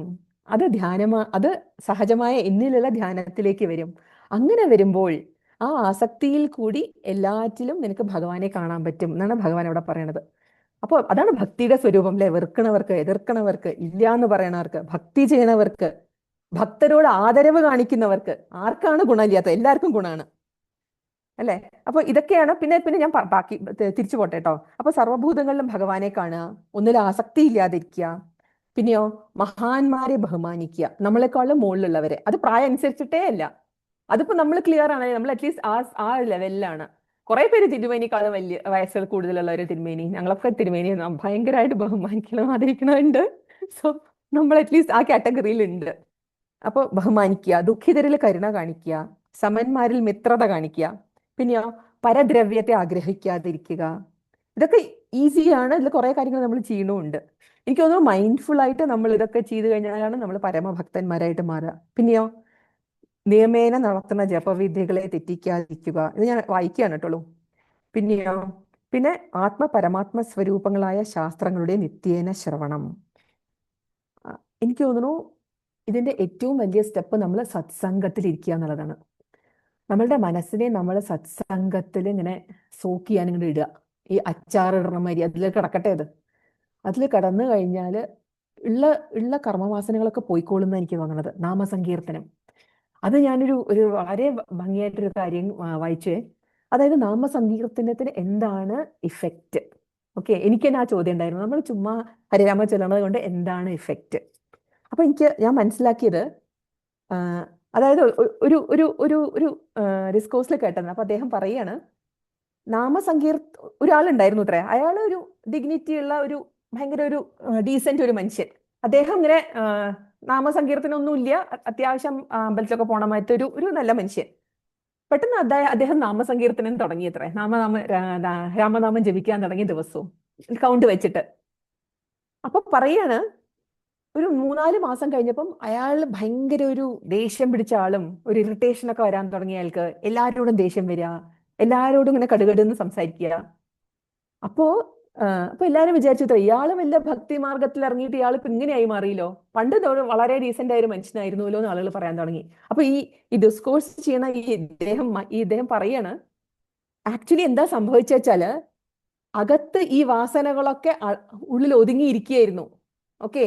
അത് സഹജമായ എന്നിലുള്ള ധ്യാനത്തിലേക്ക് വരും. അങ്ങനെ വരുമ്പോൾ ആ ആസക്തിയിൽ കൂടി എല്ലാറ്റിലും നിനക്ക് ഭഗവാനെ കാണാൻ പറ്റും എന്നാണ് ഭഗവാൻ അവിടെ പറയണത്. അപ്പോൾ അതാണ് ഭക്തിയുടെ സ്വരൂപം, അല്ലെ? വെറുക്കണവർക്ക്, എതിർക്കണവർക്ക്, ഇല്ല എന്ന് പറയണവർക്ക്, ഭക്തി ചെയ്യണവർക്ക്, ഭക്തരോട് ആദരവ് കാണിക്കുന്നവർക്ക്, ആർക്കാണ് ഗുണമില്ലാത്തത്? എല്ലാവർക്കും ഗുണമാണ്, അല്ലെ? അപ്പൊ ഇതൊക്കെയാണ്. പിന്നെ ഞാൻ ബാക്കി തിരിച്ചു പോട്ടെ കേട്ടോ. അപ്പൊ സർവ്വഭൂതങ്ങളിലും ഭഗവാനെ കാണുക, ഒന്നിൽ ആസക്തി ഇല്ലാതിരിക്കുക, പിന്നെയോ മഹാന്മാരെ ബഹുമാനിക്കുക, നമ്മളെക്കാളും മുകളിലുള്ളവരെ. അത് പ്രായം അനുസരിച്ചിട്ടേ അല്ല, അതിപ്പോ നമ്മൾ ക്ലിയർ ആണ്, നമ്മൾ അറ്റ്ലീസ്റ്റ് ആ ലെവലിലാണ്. കുറെ പേര് തിരുമേനിക്കാളും വലിയ വയസ്സുകൾ കൂടുതലുള്ളവര് തിരുമേനി, ഞങ്ങളൊക്കെ തിരുമേനി ഭയങ്കരമായിട്ട് ബഹുമാനിക്കണം, ആദരിക്കണമുണ്ട്. സോ നമ്മൾ അറ്റ്ലീസ്റ്റ് ആ കാറ്റഗറിയിൽ ഉണ്ട്. അപ്പൊ ബഹുമാനിക്കുക, ദുഃഖിതരിൽ കരുണ കാണിക്കുക, സമന്മാരിൽ മിത്രത കാണിക്കുക, പിന്നെയോ പരദ്രവ്യത്തെ ആഗ്രഹിക്കാതിരിക്കുക. ഇതൊക്കെ ഈസിയാണ്. ഇതിൽ കുറെ കാര്യങ്ങൾ നമ്മൾ ചെയ്യണമുണ്ട്. എനിക്ക് തോന്നുന്നു മൈൻഡ്ഫുൾ ആയിട്ട് നമ്മൾ ഇതൊക്കെ ചെയ്തു കഴിഞ്ഞാലാണ് നമ്മൾ പരമഭക്തന്മാരായിട്ട് മാറുക. പിന്നെയോ നിയമേന നടത്തുന്ന ജപവിദ്യകളെ തെറ്റിക്കാതിരിക്കുക. ഇത് ഞാൻ വായിക്കുകയാണ് കേട്ടോളൂ. പിന്നെ ആത്മപരമാത്മ സ്വരൂപങ്ങളായ ശാസ്ത്രങ്ങളുടെ നിത്യേന ശ്രവണം. എനിക്ക് തോന്നുന്നു ഇതിന്റെ ഏറ്റവും വലിയ സ്റ്റെപ്പ് നമ്മൾ സത്സംഗത്തിൽ ഇരിക്കുക എന്നുള്ളതാണ്. നമ്മളുടെ മനസ്സിനെ നമ്മൾ സത്സംഗത്തിൽ ഇങ്ങനെ സോക്ക് ചെയ്യാൻ ഇങ്ങനെ ഇടുക. ഈ അച്ചാറിടണ മാതിരി അതിൽ കിടക്കട്ടെ. അതിൽ കടന്നു കഴിഞ്ഞാൽ ഉള്ള കർമ്മവാസനകളൊക്കെ പോയിക്കോളുന്ന എനിക്ക് തോന്നുന്നത്. നാമസങ്കീർത്തനം, അത് ഞാനൊരു വളരെ ഭംഗിയായിട്ടൊരു കാര്യം വായിച്ചേ. അതായത് നാമസങ്കീർത്തനത്തിന് എന്താണ് ഇഫക്റ്റ്? ഓക്കെ, എനിക്ക് തന്നെ ആ ചോദ്യം ഉണ്ടായിരുന്നു. നമ്മൾ ചുമ്മാ ഹരിരാമ ചൊല്ലണത് കൊണ്ട് എന്താണ് ഇഫക്റ്റ്? അപ്പൊ ഞാൻ മനസ്സിലാക്കിയത്, അതായത് ഒരു ഡിസ്കോഴ്സിൽ കേട്ടത്. അപ്പൊ അദ്ദേഹം പറയാണ്, ഒരാളുണ്ടായിരുന്നു അത്രേ, അയാൾ ഒരു ഡിഗ്നിറ്റി ഉള്ള ഭയങ്കര ഡീസന്റ് ഒരു മനുഷ്യൻ. അദ്ദേഹം ഇങ്ങനെ നാമസങ്കീർത്തനമൊന്നുമില്ല, അത്യാവശ്യം അമ്പലത്തിലൊക്കെ പോണമായിട്ട് ഒരു നല്ല മനുഷ്യൻ. പെട്ടെന്ന് അദ്ദേഹം നാമസങ്കീർത്തനം തുടങ്ങിയത്രേ. രാമനാമം ജപിക്കാൻ തുടങ്ങിയ ദിവസവും കൗണ്ട് വെച്ചിട്ട്. അപ്പൊ പറയാണ്, ഒരു 3-4 മാസം കഴിഞ്ഞപ്പം അയാൾ ഭയങ്കര ഒരു ദേഷ്യം പിടിച്ച ആളും ഒരു ഇറിറ്റേഷൻ ഒക്കെ വരാൻ തുടങ്ങിയ അയാൾക്ക്, എല്ലാവരോടും ദേഷ്യം വരിക, എല്ലാവരോടും ഇങ്ങനെ കടുകടുന്ന് സംസാരിക്കുക. അപ്പോ അപ്പൊ എല്ലാരും വിചാരിച്ചു ഇയാള് വല്ല ഭക്തി മാർഗത്തിൽ ഇറങ്ങിയിട്ട് ഇയാൾ ഇപ്പൊ ഇങ്ങനെയായി മാറിയല്ലോ, പണ്ട് വളരെ ഡീസന്റ് ആയ ഒരു മനുഷ്യനായിരുന്നല്ലോ എന്ന് ആളുകൾ പറയാൻ തുടങ്ങി. അപ്പൊ ഈ ഡിസ്കോഴ്സ് ചെയ്യണ ഇദ്ദേഹം പറയാണ്, ആക്ച്വലി എന്താ സംഭവിച്ചാല് അകത്ത് ഈ വാസനകളൊക്കെ ഉള്ളിൽ ഒതുങ്ങിയിരിക്കുകയായിരുന്നു. ഓക്കെ,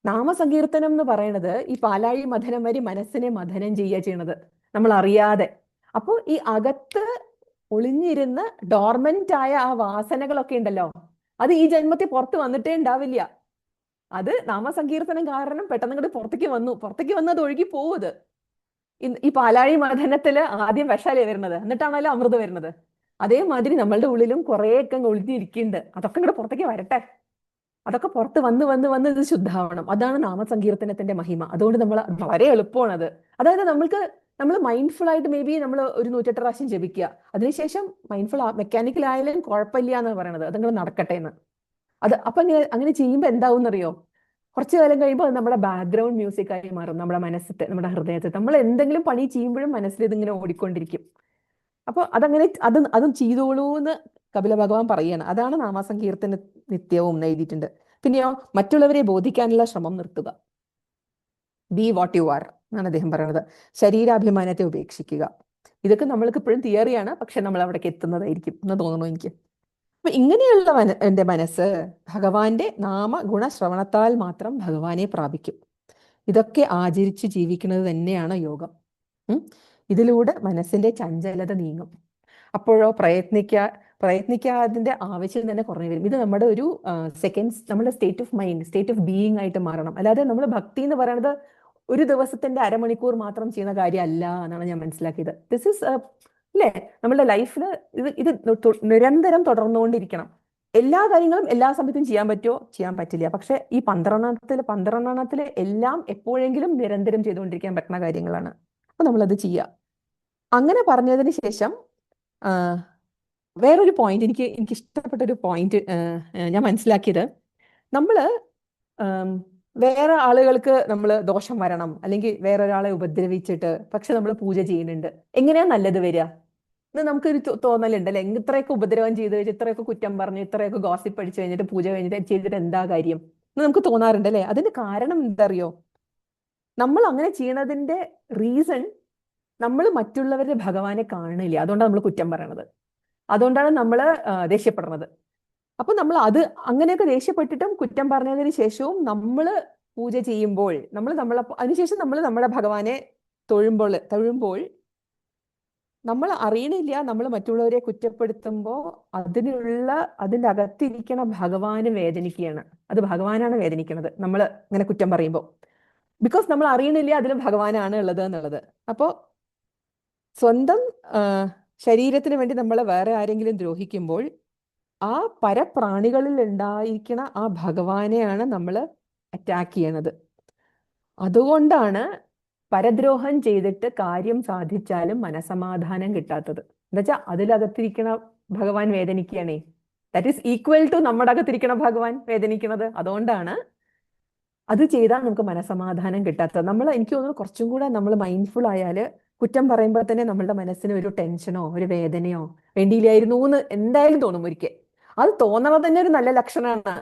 നാമസങ്കീർത്തനം എന്ന് പറയണത് ഈ പാലാഴി മഥനം വരി മനസ്സിനെ മഥനം ചെയ്യുക ചെയ്യണത് നമ്മൾ അറിയാതെ. അപ്പോൾ ഈ അകത്ത് ഒളിഞ്ഞിരുന്ന് ഡോർമെന്റ് ആയ ആ വാസനകളൊക്കെ ഉണ്ടല്ലോ, അത് ഈ ജന്മത്തിൽ പുറത്ത് വന്നിട്ടേ ഉണ്ടാവില്ല. അത് നാമസങ്കീർത്തനം കാരണം പെട്ടെന്ന് ഇങ്ങോട്ട് പുറത്തേക്ക് വന്നത് ഒഴുകി പോവുത്. ഈ പാലാഴി മഥനത്തില് ആദ്യം വിഷാലേ വരുന്നത്, എന്നിട്ടാണല്ലോ അമൃത് വരുന്നത്. അതേമാതിരി നമ്മളുടെ ഉള്ളിലും കുറേയൊക്കെ ഒളിഞ്ഞിരിക്കുന്നുണ്ട്. അതൊക്കെ ഇങ്ങോട്ട് പുറത്തേക്ക് വരട്ടെ. അതൊക്കെ പുറത്ത് വന്ന് വന്ന് വന്ന് ഇത് ശുദ്ധാവണം. അതാണ് നാമസങ്കീർത്തനത്തിന്റെ മഹിമ. അതുകൊണ്ട് നമ്മൾ വളരെ എളുപ്പമാണത്. അതായത് നമ്മൾ മൈൻഡ്ഫുൾ ആയിട്ട് മേ ബി നമ്മൾ ഒരു 108 പ്രാവശ്യം ജപിക്കുക, അതിനുശേഷം മൈൻഡ്ഫുൾ മെക്കാനിക്കൽ ആയാലും കുഴപ്പമില്ല എന്ന് പറയണത്, അതങ്ങൾ നടക്കട്ടെ എന്ന്. അപ്പൊ അങ്ങനെ ചെയ്യുമ്പോൾ എന്താവും എന്നറിയോ, കുറച്ചു കാലം കഴിയുമ്പോൾ അത് നമ്മുടെ ബാക്ക്ഗ്രൗണ്ട് മ്യൂസിക് ആയി മാറും. നമ്മുടെ മനസ്സിൽ, നമ്മുടെ ഹൃദയത്തിൽ നമ്മൾ എന്തെങ്കിലും പണി ചെയ്യുമ്പോഴും മനസ്സിൽ ഇതിങ്ങനെ ഓടിക്കൊണ്ടിരിക്കും. അപ്പൊ അതും ചെയ്തോളൂ എന്ന് കപില ഭഗവാൻ പറയാണ്. അതാണ് നാമസങ്കീർത്തന നിത്യവും എഴുതിയിട്ടുണ്ട്. പിന്നെയോ, മറ്റുള്ളവരെ ബോധിക്കാനുള്ള ശ്രമം നിർത്തുക. ബി വാട്ട് യു ആർ എന്നാണ് അദ്ദേഹം പറയുന്നത്. ശരീരാഭിമാനത്തെ ഉപേക്ഷിക്കുക. ഇതൊക്കെ നമ്മൾക്ക് ഇപ്പോഴും തിയറിയാണ്, പക്ഷെ നമ്മൾ അവിടേക്ക് എത്തുന്നതായിരിക്കും എന്ന് തോന്നുന്നു എനിക്ക്. അപ്പൊ ഇങ്ങനെയുള്ള എൻ്റെ മനസ്സ് ഭഗവാന്റെ നാമഗുണശ്രവണത്താൽ മാത്രം ഭഗവാനെ പ്രാപിക്കും. ഇതൊക്കെ ആചരിച്ച് ജീവിക്കുന്നത് തന്നെയാണ് യോഗം. ഇതിലൂടെ മനസ്സിന്റെ ചഞ്ചലത നീങ്ങും. അപ്പോഴോ പ്രയത്നിക്കാതിന്റെ ആവശ്യം തന്നെ കുറഞ്ഞു വരും. ഇത് നമ്മുടെ ഒരു നമ്മുടെ state of mind, state of being ആയിട്ട് മാറണം. അല്ലാതെ നമ്മൾ ഭക്തി എന്ന് പറയുന്നത് ഒരു ദിവസത്തിന്റെ അരമണിക്കൂർ മാത്രം ചെയ്യുന്ന കാര്യമല്ല എന്നാണ് ഞാൻ മനസ്സിലാക്കിയത്. ദിസ് ഇസ് അല്ലേ, നമ്മളുടെ ലൈഫിൽ ഇത് നിരന്തരം തുടർന്നുകൊണ്ടിരിക്കണം. എല്ലാ കാര്യങ്ങളും എല്ലാ സമയത്തും ചെയ്യാൻ പറ്റുമോ? ചെയ്യാൻ പറ്റില്ല. പക്ഷെ ഈ 12 എല്ലാം എപ്പോഴെങ്കിലും നിരന്തരം ചെയ്തുകൊണ്ടിരിക്കാൻ പറ്റുന്ന കാര്യങ്ങളാണ്. അപ്പൊ നമ്മളത് ചെയ്യുക. അങ്ങനെ പറഞ്ഞതിന് ശേഷം വേറൊരു പോയിന്റ്, എനിക്ക് ഇഷ്ടപ്പെട്ട ഒരു പോയിന്റ് ഞാൻ മനസ്സിലാക്കിയത്, നമ്മള് വേറെ ആളുകൾക്ക് നമ്മൾ ദോഷം വരണം, അല്ലെങ്കിൽ വേറൊരാളെ ഉപദ്രവിച്ചിട്ട് പക്ഷെ നമ്മൾ പൂജ ചെയ്യുന്നുണ്ട്, എങ്ങനെയാ നല്ലത് വരിക എന്ന് നമുക്കൊരു തോന്നലുണ്ടല്ലേ. ഇത്രയൊക്കെ ഉപദ്രവം ചെയ്ത് കഴിഞ്ഞ്, ഇത്രയൊക്കെ കുറ്റം പറഞ്ഞ്, ഇത്രയൊക്കെ ഗോസിപ്പ് അടിച്ചു കഴിഞ്ഞിട്ട് പൂജ ചെയ്തിട്ട് എന്താ കാര്യം എന്ന് നമുക്ക് തോന്നാറുണ്ട് അല്ലേ. അതിന്റെ കാരണം എന്താ അറിയോ? നമ്മൾ അങ്ങനെ ചെയ്യണതിന്റെ റീസൺ, നമ്മൾ മറ്റുള്ളവരുടെ ഭഗവാനെ കാണില്ല, അതുകൊണ്ടാണ് നമ്മൾ കുറ്റം പറയണത്, അതുകൊണ്ടാണ് നമ്മൾ ദേഷ്യപ്പെടുന്നത്. അപ്പൊ നമ്മൾ അങ്ങനെയൊക്കെ ദേഷ്യപ്പെട്ടിട്ടും കുറ്റം പറഞ്ഞതിന് ശേഷവും നമ്മൾ പൂജ ചെയ്യുമ്പോൾ, അതിനുശേഷം നമ്മൾ നമ്മുടെ ഭഗവാനെ തൊഴുമ്പോൾ നമ്മൾ അറിയണില്ല, നമ്മൾ മറ്റുള്ളവരെ കുറ്റപ്പെടുത്തുമ്പോൾ അതിൻ്റെ അകത്തിരിക്കണ ഭഗവാന് വേദനിക്കുകയാണ്. അത് ഭഗവാനാണ് വേദനിക്കുന്നത് നമ്മൾ ഇങ്ങനെ കുറ്റം പറയുമ്പോൾ. ബിക്കോസ് നമ്മൾ അറിയണില്ല അതിൽ ഭഗവാനാണ് ഉള്ളത് എന്നുള്ളത്. അപ്പോൾ സ്വന്തം ശരീരത്തിന് വേണ്ടി നമ്മൾ വേറെ ആരെങ്കിലും ദ്രോഹിക്കുമ്പോൾ ആ പരപ്രാണികളിൽ ഉണ്ടായിരിക്കണ ആ ഭഗവാനെയാണ് നമ്മൾ അറ്റാക്ക് ചെയ്യണത്. അതുകൊണ്ടാണ് പരദ്രോഹം ചെയ്തിട്ട് കാര്യം സാധിച്ചാലും മനസമാധാനം കിട്ടാത്തത്. എന്നുവെച്ചാൽ അതിലകത്തിരിക്കണ ഭഗവാൻ വേദനിക്കുകയാണേ. ദാറ്റ് ഈസ് ഈക്വൽ ടു നമ്മുടെ അകത്തിരിക്കണ ഭഗവാൻ വേദനിക്കുന്നത്. അതുകൊണ്ടാണ് അത് ചെയ്താൽ നമുക്ക് മനസമാധാനം കിട്ടാത്തത്. എനിക്ക് തോന്നുന്നു കുറച്ചും കൂടെ നമ്മൾ മൈൻഡ്ഫുൾ ആയാൽ കുറ്റം പറയുമ്പോൾ തന്നെ നമ്മളുടെ മനസ്സിന് ഒരു ടെൻഷനോ ഒരു വേദനയോ വേണ്ടിയില്ലായിരുന്നു എന്ന് എന്തായാലും തോന്നും ഒരിക്കൽ. അത് തോന്നണത് തന്നെ ഒരു നല്ല ലക്ഷണമാണ്.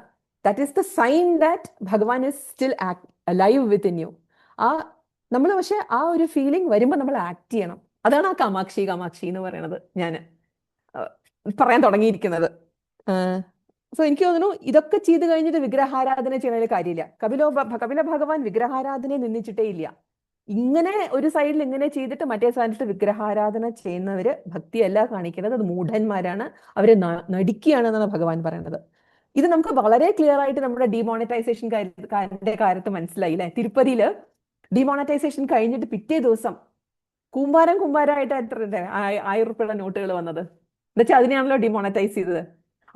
That is the sign that Bhagavan is still alive within you. നമ്മൾ പക്ഷെ ആ ഒരു ഫീലിംഗ് വരുമ്പോൾ നമ്മൾ ആക്ട് ചെയ്യണം. അതാണ് ആ കാമാക്ഷി എന്ന് പറയുന്നത് ഞാൻ പറയാൻ തുടങ്ങിയിരിക്കുന്നത്. സോ എനിക്ക് തോന്നുന്നു ഇതൊക്കെ ചെയ്ത് കഴിഞ്ഞിട്ട് വിഗ്രഹാരാധന ചെയ്യുന്നതിൽ കാര്യമില്ല. കപില ഭഗവാൻ വിഗ്രഹാരാധനയെ നിന്ദിച്ചിട്ടേ ഇല്ല. ഇങ്ങനെ ഒരു സൈഡിൽ ഇങ്ങനെ ചെയ്തിട്ട് മറ്റേ സൈഡിൽ വിഗ്രഹാരാധന ചെയ്യുന്നവര് ഭക്തിയല്ല കാണിക്കുന്നത്, അത് മൂഢന്മാരാണ്, അവര് നടിക്കുകയാണെന്നാണ് ഭഗവാൻ പറയുന്നത്. ഇത് നമുക്ക് വളരെ ക്ലിയർ ആയിട്ട് നമ്മുടെ ഡിമോണിറ്റൈസേഷൻ കാര്യത്ത് മനസ്സിലായില്ലേ. തിരുപ്പതിയില് ഡിമോണിറ്റൈസേഷൻ കഴിഞ്ഞിട്ട് പിറ്റേ ദിവസം കുമ്പാരമായിട്ട് 1000 രൂപയുടെ നോട്ടുകൾ വന്നത്. എന്നുവെച്ചാൽ അതിനെയാണല്ലോ ഡിമോണിറ്റൈസ് ചെയ്തത്.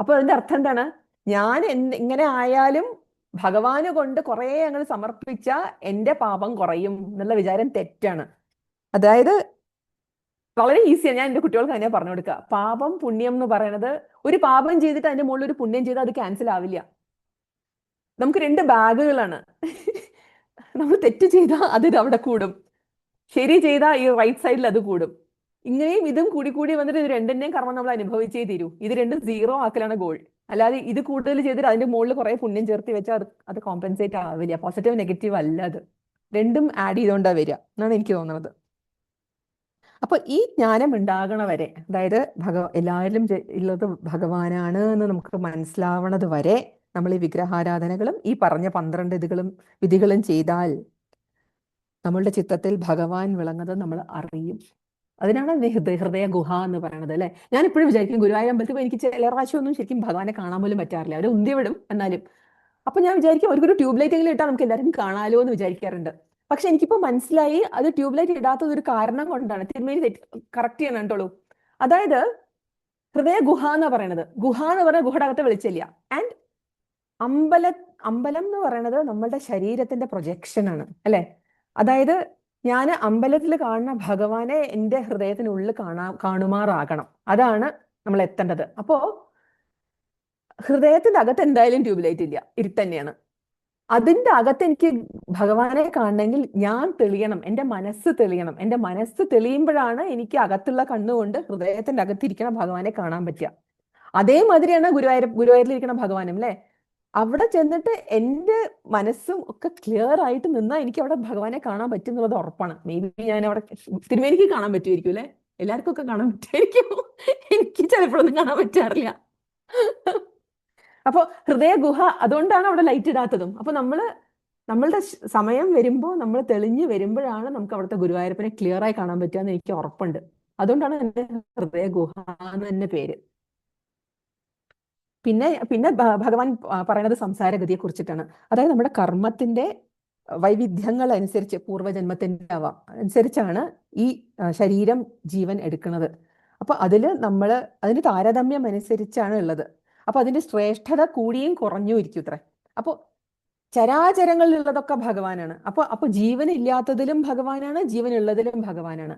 അപ്പൊ അതിന്റെ അർത്ഥം എന്താണ്? ഞാൻ ഇങ്ങനെ ആയാലും ഭഗവാന് കൊണ്ട് കുറെ ഞങ്ങൾ സമർപ്പിച്ച എന്റെ പാപം കുറയും എന്നുള്ള വിചാരം തെറ്റാണ്. അതായത് വളരെ ഈസിയാണ്. ഞാൻ എന്റെ കുട്ടികൾക്ക് തന്നെ പറഞ്ഞു കൊടുക്കുക, പാപം പുണ്യം എന്ന് പറയുന്നത്, ഒരു പാപം ചെയ്തിട്ട് അതിന്റെ മുകളിൽ ഒരു പുണ്യം ചെയ്താൽ അത് ക്യാൻസൽ ആവില്ല. നമുക്ക് രണ്ട് ബാഗുകളാണ്. നമ്മൾ തെറ്റ് ചെയ്താൽ അത് അവിടെ കൂടും, ശരി ചെയ്താൽ ഈ റൈറ്റ് സൈഡിൽ അത് കൂടും. ഇങ്ങനെയും ഇതും കൂടി കൂടി വന്നിട്ട് ഇത് രണ്ടിന്റെയും കർമ്മം നമ്മൾ അനുഭവിച്ചേ തീരൂ. ഇത് രണ്ടും സീറോ ആക്കലാണ് ഗോൾ. അല്ലാതെ ഇത് കൂടുതൽ ചെയ്തിട്ട് അതിന്റെ മുകളിൽ കുറെ പുണ്യം ചേർത്ത് വെച്ചാൽ അത് കോമ്പൻസേറ്റ് ആവില്ല. പോസിറ്റീവ് നെഗറ്റീവ് അല്ല അത്, രണ്ടും ആഡ് ചെയ്തുകൊണ്ടാ വരിക എന്നാണ് എനിക്ക് തോന്നുന്നത്. അപ്പൊ ഈ ജ്ഞാനം ഉണ്ടാകണ വരെ, അതായത് എല്ലാവരിലും ഉള്ളത് ഭഗവാനാണ് എന്ന് നമുക്ക് മനസ്സിലാവണത് വരെ നമ്മൾ ഈ വിഗ്രഹാരാധനകളും ഈ പറഞ്ഞ 12 വിധികളും ചെയ്താൽ നമ്മളുടെ ചിത്തത്തിൽ ഭഗവാൻ വിളങ്ങുന്നത് നമ്മൾ അറിയും. അതിനാണ് ഹൃദയ ഗുഹ എന്ന് പറയുന്നത് അല്ലെ. ഞാൻ എപ്പോഴും വിചാരിക്കും, ഗുരുവായൂർ അമ്പലത്തിൽ എനിക്ക് ചില പ്രാവശ്യം ഒന്നും ശരിക്കും ഭഗവാനെ കാണാൻ പോലും പറ്റാറില്ല. അവർ ഉന്തി വിടും എന്നാലും. അപ്പൊ ഞാൻ വിചാരിക്കും അവർക്കൊരു ട്യൂബ് ലൈറ്റ് എങ്കിലും ഇട്ടാൽ നമുക്ക് എല്ലാവരും കാണാലോ എന്ന് വിചാരിക്കാറുണ്ട്. പക്ഷെ എനിക്കിപ്പോ മനസ്സിലായി അത് ട്യൂബ് ലൈറ്റ് ഇടാത്തത് ഒരു കാരണം കൊണ്ടാണ്. തിരുമേനി കറക്റ്റ് ചെയ്യണം കേട്ടോളൂ. അതായത് ഹൃദയ ഗുഹ എന്ന് പറയുന്നത്, ഗുഹ എന്ന് പറയുന്നത് ഗുഹയുടെ അകത്ത് വെളിച്ചില്ല. ആൻഡ് അമ്പലം എന്ന് പറയുന്നത് നമ്മളുടെ ശരീരത്തിന്റെ പ്രൊജക്ഷൻ ആണ് അല്ലെ. അതായത് ഞാൻ അമ്പലത്തിൽ കാണുന്ന ഭഗവാനെ എൻ്റെ ഹൃദയത്തിനുള്ളിൽ കാണുമാറാകണം. അതാണ് നമ്മൾ എത്തേണ്ടത്. അപ്പോ ഹൃദയത്തിന്റെ അകത്ത് എന്തായാലും ട്യൂബ് ലൈറ്റ് ഇല്ല, ഇരുട്ടന്നെയാണ്. അതിന്റെ അകത്ത് എനിക്ക് ഭഗവാനെ കാണണമെങ്കിൽ ഞാൻ തെളിയണം, എൻ്റെ മനസ്സ് തെളിയണം. എൻ്റെ മനസ്സ് തെളിയുമ്പോഴാണ് എനിക്ക് അകത്തുള്ള കണ്ണുകൊണ്ട് ഹൃദയത്തിന്റെ അകത്തിരിക്കണ ഭഗവാനെ കാണാൻ പറ്റുക. അതേമാതിരിയാണ് ഗുരുവായൂരിലിരിക്കണ ഭഗവാനും അല്ലെ. അവിടെ ചെന്നിട്ട് എൻ്റെ മനസ്സും ഒക്കെ ക്ലിയർ ആയിട്ട് നിന്നാൽ എനിക്ക് അവിടെ ഭഗവാനെ കാണാൻ പറ്റും എന്നുള്ളത് ഉറപ്പാണ്. മേ ബി ഞാൻ അവിടെ തിരുമേനിക്ക് കാണാൻ പറ്റുമായിരിക്കും അല്ലെ, എല്ലാവർക്കും ഒക്കെ കാണാൻ പറ്റുമായിരിക്കും. എനിക്ക് ചിലപ്പോഴൊന്നും കാണാൻ പറ്റാറില്ല. അപ്പൊ ഹൃദയ ഗുഹ, അതുകൊണ്ടാണ് അവിടെ ലൈറ്റ് ഇടാത്തതും. അപ്പൊ നമ്മളുടെ സമയം വരുമ്പോൾ നമ്മൾ തെളിഞ്ഞു വരുമ്പോഴാണ് നമുക്ക് അവിടുത്തെ ഗുരുവായൂരപ്പനെ ക്ലിയർ ആയി കാണാൻ പറ്റുക എന്ന് എനിക്ക് ഉറപ്പുണ്ട്. അതുകൊണ്ടാണ് എൻ്റെ ഹൃദയ ഗുഹ എന്ന് തന്നെ പേര്. പിന്നെ ഭഗവാൻ പറയുന്നത് സംസാരഗതിയെ കുറിച്ചിട്ടാണ്. അതായത് നമ്മുടെ കർമ്മത്തിന്റെ വൈവിധ്യങ്ങൾ അനുസരിച്ച്, പൂർവ്വജന്മത്തിന്റെ അനുസരിച്ചാണ് ഈ ശരീരം ജീവൻ എടുക്കുന്നത്. അപ്പൊ അതിന് താരതമ്യം അനുസരിച്ചാണ് ഉള്ളത്. അപ്പൊ അതിന്റെ ശ്രേഷ്ഠത കൂടിയും കുറഞ്ഞും ഇരിക്കും ഇത്ര. അപ്പൊ ചരാചരങ്ങളിലുള്ളതൊക്കെ ഭഗവാനാണ്. അപ്പൊ ജീവൻ ഇല്ലാത്തതിലും ഭഗവാനാണ്, ജീവൻ ഉള്ളതിലും ഭഗവാനാണ്.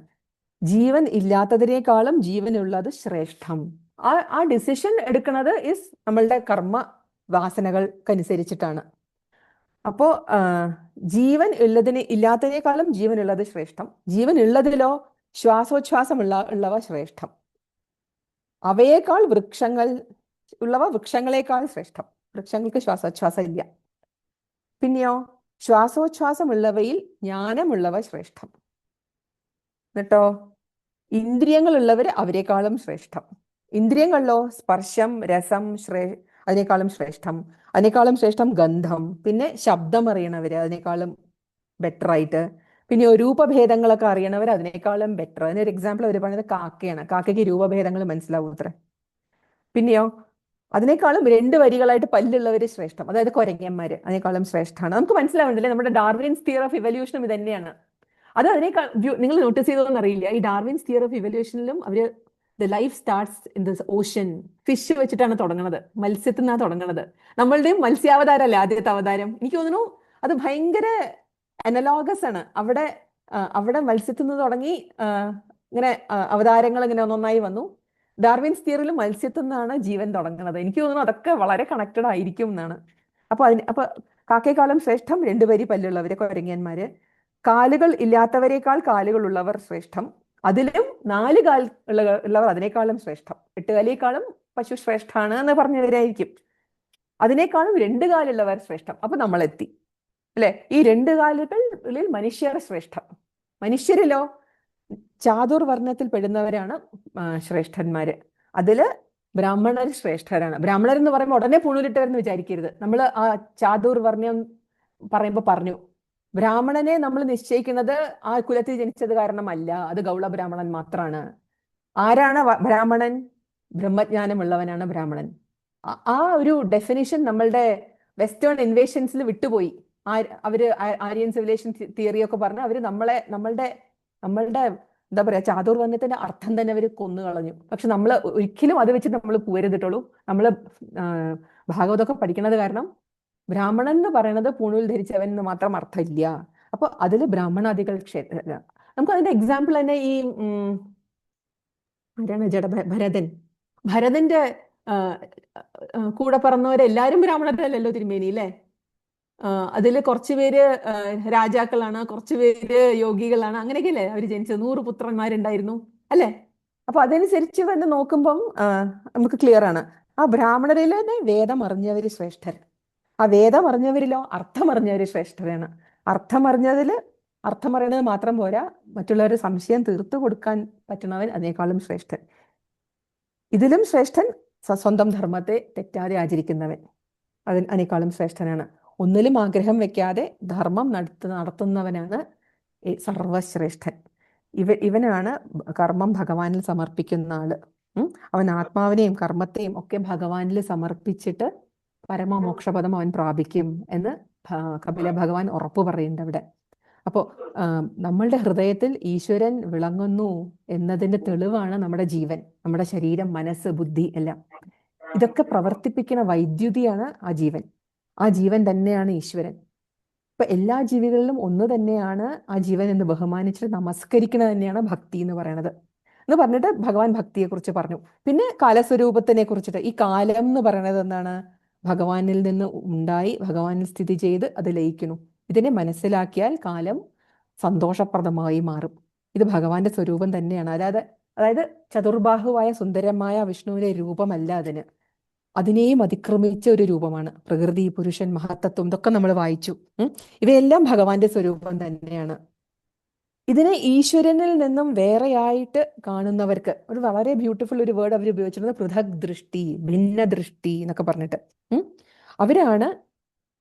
ജീവൻ ഇല്ലാത്തതിനേക്കാളും ജീവനുള്ളത് ശ്രേഷ്ഠം. ആ ഡിസിഷൻ എടുക്കുന്നത് നമ്മളുടെ കർമ്മ വാസനകൾക്കനുസരിച്ചിട്ടാണ്. അപ്പോ ഇല്ലാത്തതിനേക്കാളും ജീവനുള്ളത് ശ്രേഷ്ഠം. ജീവൻ ഉള്ളതിലോ ഉള്ളവ ശ്രേഷ്ഠം. അവയേക്കാൾ വൃക്ഷങ്ങളെക്കാൾ ശ്രേഷ്ഠം. വൃക്ഷങ്ങൾക്ക് ശ്വാസോച്ഛ്വാസം ഇല്ല. പിന്നെയോ ശ്വാസോച്ഛ്വാസമുള്ളവയിൽ ജ്ഞാനമുള്ളവ ശ്രേഷ്ഠം. എന്നിട്ടോ ഇന്ദ്രിയങ്ങളുള്ളവർ അവരെക്കാളും ശ്രേഷ്ഠം. ഇന്ദ്രിയങ്ങളിലോ സ്പർശം, രസം അതിനേക്കാളും ശ്രേഷ്ഠം ഗന്ധം. പിന്നെ ശബ്ദം അറിയണവര് അതിനേക്കാളും ബെറ്റർ ആയിട്ട്. പിന്നെ രൂപഭേദങ്ങളൊക്കെ അറിയണവർ അതിനേക്കാളും ബെറ്റർ. അതിനൊരു എക്സാമ്പിൾ അവർ പറയുന്നത് കാക്കയാണ്. കാക്കയ്ക്ക് രൂപഭേദങ്ങൾ മനസ്സിലാവും അത്ര. പിന്നെയോ അതിനേക്കാളും 2 വരികളായിട്ട് പല്ലുള്ളവര് ശ്രേഷ്ഠം. അതായത് കുരങ്ങന്മാര് അതിനേക്കാളും ശ്രേഷ്ഠമാണ്. നമുക്ക് മനസ്സിലാവുന്നില്ലേ, നമ്മുടെ ഡാർവിൻസ് തിയറി ഓഫ് ഇവല്യൂഷനും ഇത് തന്നെയാണ്. അതിനേക്കാൾ നിങ്ങൾ നോട്ടീസ് ചെയ്തോന്ന് അറിയില്ല, ഈ ഡാർവിൻസ് തിയറി ഓഫ് ഇവല്യൂഷനിലും അവര് the life starts in the Ocean, fish വെച്ചിട്ടാണ് തുടങ്ങുന്നത്, മത്സ്യത്തിൽ നിന്നാണ് തുടങ്ങുന്നത്. നമ്മളുടെയും മത്സ്യാവതാരമല്ലേ ആദ്യത്തെ അവതാരം. എനിക്ക് തോന്നുന്നു അത് ഭയങ്കര അനലോഗസ് ആണ്. അവിടെ മത്സ്യത്തിൽ നിന്ന് തുടങ്ങി ഇങ്ങനെ അവതാരങ്ങൾ ഇങ്ങനെ ഒന്നൊന്നായി വന്നു. ഡാർവിൻസ് തിയറിയിൽ മത്സ്യത്തിൽ നിന്നാണ് ജീവൻ തുടങ്ങുന്നത്. എനിക്ക് തോന്നുന്നു അതൊക്കെ വളരെ കണക്റ്റഡ് ആയിരിക്കും എന്നാണ്. അപ്പൊ കാക്കയെക്കാളും ശ്രേഷ്ഠം 2 വരി പല്ലുള്ളവര് കുരങ്ങന്മാര്. കാലുകൾ ഇല്ലാത്തവരെക്കാൾ കാലുകളുള്ളവർ ശ്രേഷ്ഠം. അതിലും 4 കാൽ ഉള്ളവർ അതിനേക്കാളും ശ്രേഷ്ഠം. 8 കാലിയേക്കാളും പശു ശ്രേഷ്ഠാണ് എന്ന് പറഞ്ഞവരായിരിക്കും. അതിനേക്കാളും 2 കാലുള്ളവർ ശ്രേഷ്ഠം. അപ്പൊ നമ്മളെത്തി അല്ലെ. ഈ 2 കാലുകളിൽ മനുഷ്യർ ശ്രേഷ്ഠം. മനുഷ്യരിലോ ചാതുർവർണ്ണത്തിൽ പെടുന്നവരാണ് ശ്രേഷ്ഠന്മാര്. അതില് ബ്രാഹ്മണർ ശ്രേഷ്ഠരാണ്. ബ്രാഹ്മണർ എന്ന് പറയുമ്പോൾ ഉടനെ പൂണൂലിട്ടവരെന്ന് വിചാരിക്കരുത്. നമ്മൾ ആ ചാതുർവർണ്ണം പറയുമ്പോൾ പറഞ്ഞു, ബ്രാഹ്മണനെ നമ്മൾ നിശ്ചയിക്കുന്നത് ആ കുലത്തിൽ ജനിച്ചത് കാരണമല്ല, അത് ഗൗള ബ്രാഹ്മണൻ മാത്രമാണ്. ആരാണ് ബ്രാഹ്മണൻ? ബ്രഹ്മജ്ഞാനമുള്ളവനാണ് ബ്രാഹ്മണൻ. ആ ഒരു ഡെഫിനിഷൻ നമ്മളുടെ വെസ്റ്റേൺ ഇൻവേഷൻസിൽ വിട്ടുപോയി. അവര് ആര്യൻ സിവിലൈസേഷൻ തിയറി ഒക്കെ പറഞ്ഞ് അവര് നമ്മളുടെ എന്താ പറയാ ചാതുർവർണ്ണത്തിന്റെ അർത്ഥം തന്നെ അവര് കൊന്നു കളഞ്ഞു. പക്ഷെ നമ്മൾ ഒരിക്കലും അത് വെച്ച് നമ്മൾ പോരുതിട്ടുള്ളൂ. നമ്മള് ഭാഗവതമൊക്കെ പഠിക്കുന്നത് കാരണം ബ്രാഹ്മണൻ എന്ന് പറയുന്നത് പൂണൂൽ ധരിച്ചവൻ എന്ന് മാത്രം അർത്ഥമില്ല. അപ്പൊ അതില് ബ്രാഹ്മണാദികൾ നമുക്ക് അതിന്റെ എക്സാമ്പിൾ തന്നെ ഈ ആരാണ് ഭരതന്റെ കൂടെ പറഞ്ഞവരെല്ലാരും ബ്രാഹ്മണരല്ലല്ലോ തിരുമേനി അല്ലേ. അതിൽ കുറച്ച് പേര് രാജാക്കളാണ്, കുറച്ച് പേര് യോഗികളാണ്, അങ്ങനെയൊക്കെയല്ലേ അവർ ജനിച്ചത്. 100 പുത്രന്മാരുണ്ടായിരുന്നു അല്ലേ? അപ്പൊ അതനുസരിച്ച് തന്നെ നോക്കുമ്പം നമുക്ക് ക്ലിയർ ആണ്. ആ ബ്രാഹ്മണരിൽ തന്നെ വേദം അറിഞ്ഞവര് ശ്രേഷ്ഠർ, ആ വേദം അറിഞ്ഞവരിലോ അർത്ഥം അറിഞ്ഞവര് ശ്രേഷ്ഠരാണ്. അർത്ഥം അറിയണത് മാത്രം പോരാ, മറ്റുള്ളവരുടെ സംശയം തീർത്തു കൊടുക്കാൻ പറ്റുന്നവൻ അതിനേക്കാളും ശ്രേഷ്ഠൻ. ഇതിലും ശ്രേഷ്ഠൻ സ്വന്തം ധർമ്മത്തെ തെറ്റാതെ ആചരിക്കുന്നവൻ അതിനേക്കാളും ശ്രേഷ്ഠനാണ്. ഒന്നിലും ആഗ്രഹം വെക്കാതെ ധർമ്മം നടത്തുന്നവനാണ് സർവശ്രേഷ്ഠൻ. ഇവനാണ് കർമ്മം ഭഗവാനിൽ സമർപ്പിക്കുന്ന ആള്. അവൻ ആത്മാവിനെയും കർമ്മത്തെയും ഒക്കെ ഭഗവാനിൽ സമർപ്പിച്ചിട്ട് പരമമോക്ഷപദം അവൻ പ്രാപിക്കും എന്ന് കപില ഭഗവാൻ ഉറപ്പു പറയുന്നുണ്ട് അവിടെ. അപ്പോൾ നമ്മളുടെ ഹൃദയത്തിൽ ഈശ്വരൻ വിളങ്ങുന്നു എന്നതിന്റെ തെളിവാണ് നമ്മുടെ ജീവൻ, നമ്മുടെ ശരീരം, മനസ്സ്, ബുദ്ധി എല്ലാം. ഇതൊക്കെ പ്രവർത്തിപ്പിക്കുന്ന വൈദ്യുതിയാണ് ആ ജീവൻ. ആ ജീവൻ തന്നെയാണ് ഈശ്വരൻ. ഇപ്പൊ എല്ലാ ജീവികളിലും ഒന്ന് തന്നെയാണ് ആ ജീവൻ എന്ന് ബഹുമാനിച്ചിട്ട് നമസ്കരിക്കുന്നത് തന്നെയാണ് ഭക്തി എന്ന് പറയണത്. എന്ന് പറഞ്ഞിട്ട് ഭഗവാൻ ഭക്തിയെക്കുറിച്ച് പറഞ്ഞു. പിന്നെ കാലസ്വരൂപത്തിനെ കുറിച്ചിട്ട്, ഈ കാലം എന്ന് പറയുന്നത് എന്താണ്? ഭഗവാനിൽ നിന്ന് ഉണ്ടായി ഭഗവാനിൽ സ്ഥിതി ചെയ്ത് അത് ലയിക്കുന്നു. ഇതിനെ മനസ്സിലാക്കിയാൽ കാലം സന്തോഷപ്രദമായി മാറും. ഇത് ഭഗവാന്റെ സ്വരൂപം തന്നെയാണ്. അതായത് ചതുർബാഹുവായ സുന്ദരമായ വിഷ്ണുവിന്റെ രൂപമല്ല അതിനെയും അതിക്രമിച്ച ഒരു രൂപമാണ്. പ്രകൃതി, പുരുഷൻ, മഹത്തത്വം, ഇതൊക്കെ നമ്മൾ വായിച്ചു. ഇവയെല്ലാം ഭഗവാന്റെ സ്വരൂപം തന്നെയാണ്. ഇതിനെ ഈശ്വരനിൽ നിന്നും വേറെയായിട്ട് കാണുന്നവർക്ക് ഒരു വളരെ ബ്യൂട്ടിഫുൾ ഒരു വേർഡ് അവർ ഉപയോഗിച്ചിരുന്നത് പൃഥക് ദൃഷ്ടി, ഭിന്ന ദൃഷ്ടി എന്നൊക്കെ പറഞ്ഞിട്ട്. അവരാണ്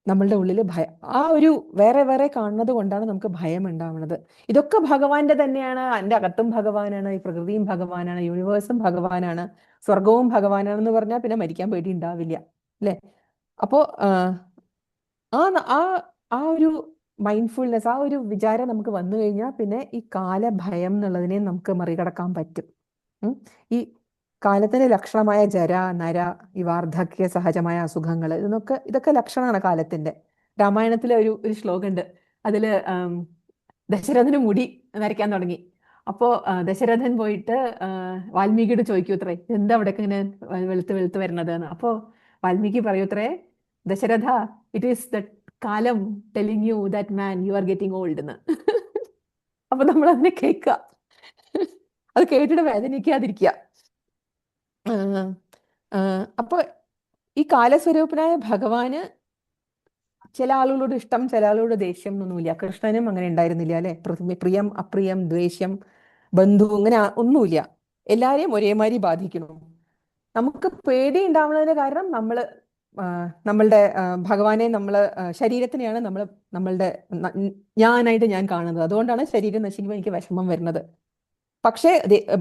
നമ്മളുടെ ഉള്ളിൽ ഭയം, ആ ഒരു വേറെ വേറെ കാണുന്നത് കൊണ്ടാണ് നമുക്ക് ഭയം ഉണ്ടാവുന്നത്. ഇതൊക്കെ ഭഗവാന്റെ തന്നെയാണ്. എൻ്റെ അകത്തും ഭഗവാനാണ്, ഈ പ്രകൃതിയും ഭഗവാനാണ്, യൂണിവേഴ്സും ഭഗവാനാണ്, സ്വർഗവും ഭഗവാനാണെന്ന് പറഞ്ഞാൽ പിന്നെ മരിക്കാൻ പേടി ഉണ്ടാവില്ല അല്ലേ? അപ്പോ ആ ആ ആ ഒരു മൈൻഡ്ഫുൾനെസ്, ആ ഒരു വിചാരം നമുക്ക് വന്നു കഴിഞ്ഞാൽ പിന്നെ ഈ കാലഭയം എന്നുള്ളതിനെ നമുക്ക് മറികടക്കാൻ പറ്റും. ഈ കാലത്തിന്റെ ലക്ഷണമായ ജര, നര, ഈ വാർദ്ധക്യ സഹജമായ അസുഖങ്ങൾ, ഇതൊക്കെ ലക്ഷണമാണ് കാലത്തിന്റെ. രാമായണത്തിലെ ഒരു ശ്ലോകം ഉണ്ട്. അതില് ദശരഥന് മുടി നരയ്ക്കാൻ തുടങ്ങി. അപ്പോ ദശരഥൻ പോയിട്ട് വാൽമീകിയോട് ചോദിക്കൂത്രേ, എന്താ അവിടെ ഇങ്ങനെ വെളുത്ത് വെളുത്ത് വരണത് എന്ന്. അപ്പോ വാൽമീകി പറയൂത്രേ, Dasharatha, it is the kalam telling you that man you are getting old എന്ന്. അപ്പൊ നമ്മൾ അതിനെ കേൾക്കുക, അത് കേട്ടിട്ട് വേദനിക്കാതിരിക്കുക. അപ്പൊ ഈ കാലസ്വരൂപനായ ഭഗവാന് ചില ആളുകളോട് ഇഷ്ടം, ചില ആളുകളോട് ദേഷ്യം എന്നൊന്നുമില്ല. കൃഷ്ണനും അങ്ങനെ ഉണ്ടായിരുന്നില്ല അല്ലെ? പ്രിയം, അപ്രിയം, ദ്വേഷം, ബന്ധു, അങ്ങനെ ഒന്നുമില്ല. എല്ലാരെയും ഒരേമാതിരി ബാധിക്കുന്നു. നമുക്ക് പേടി ഉണ്ടാവുന്നതിന് കാരണം നമ്മളുടെ ഭഗവാനെ ശരീരത്തിനെയാണ് നമ്മളുടെ ഞാനായിട്ട് ഞാൻ കാണുന്നത്. അതുകൊണ്ടാണ് ശരീരം നശിക്കുമ്പോൾ എനിക്ക് വിഷമം വരുന്നത്. പക്ഷേ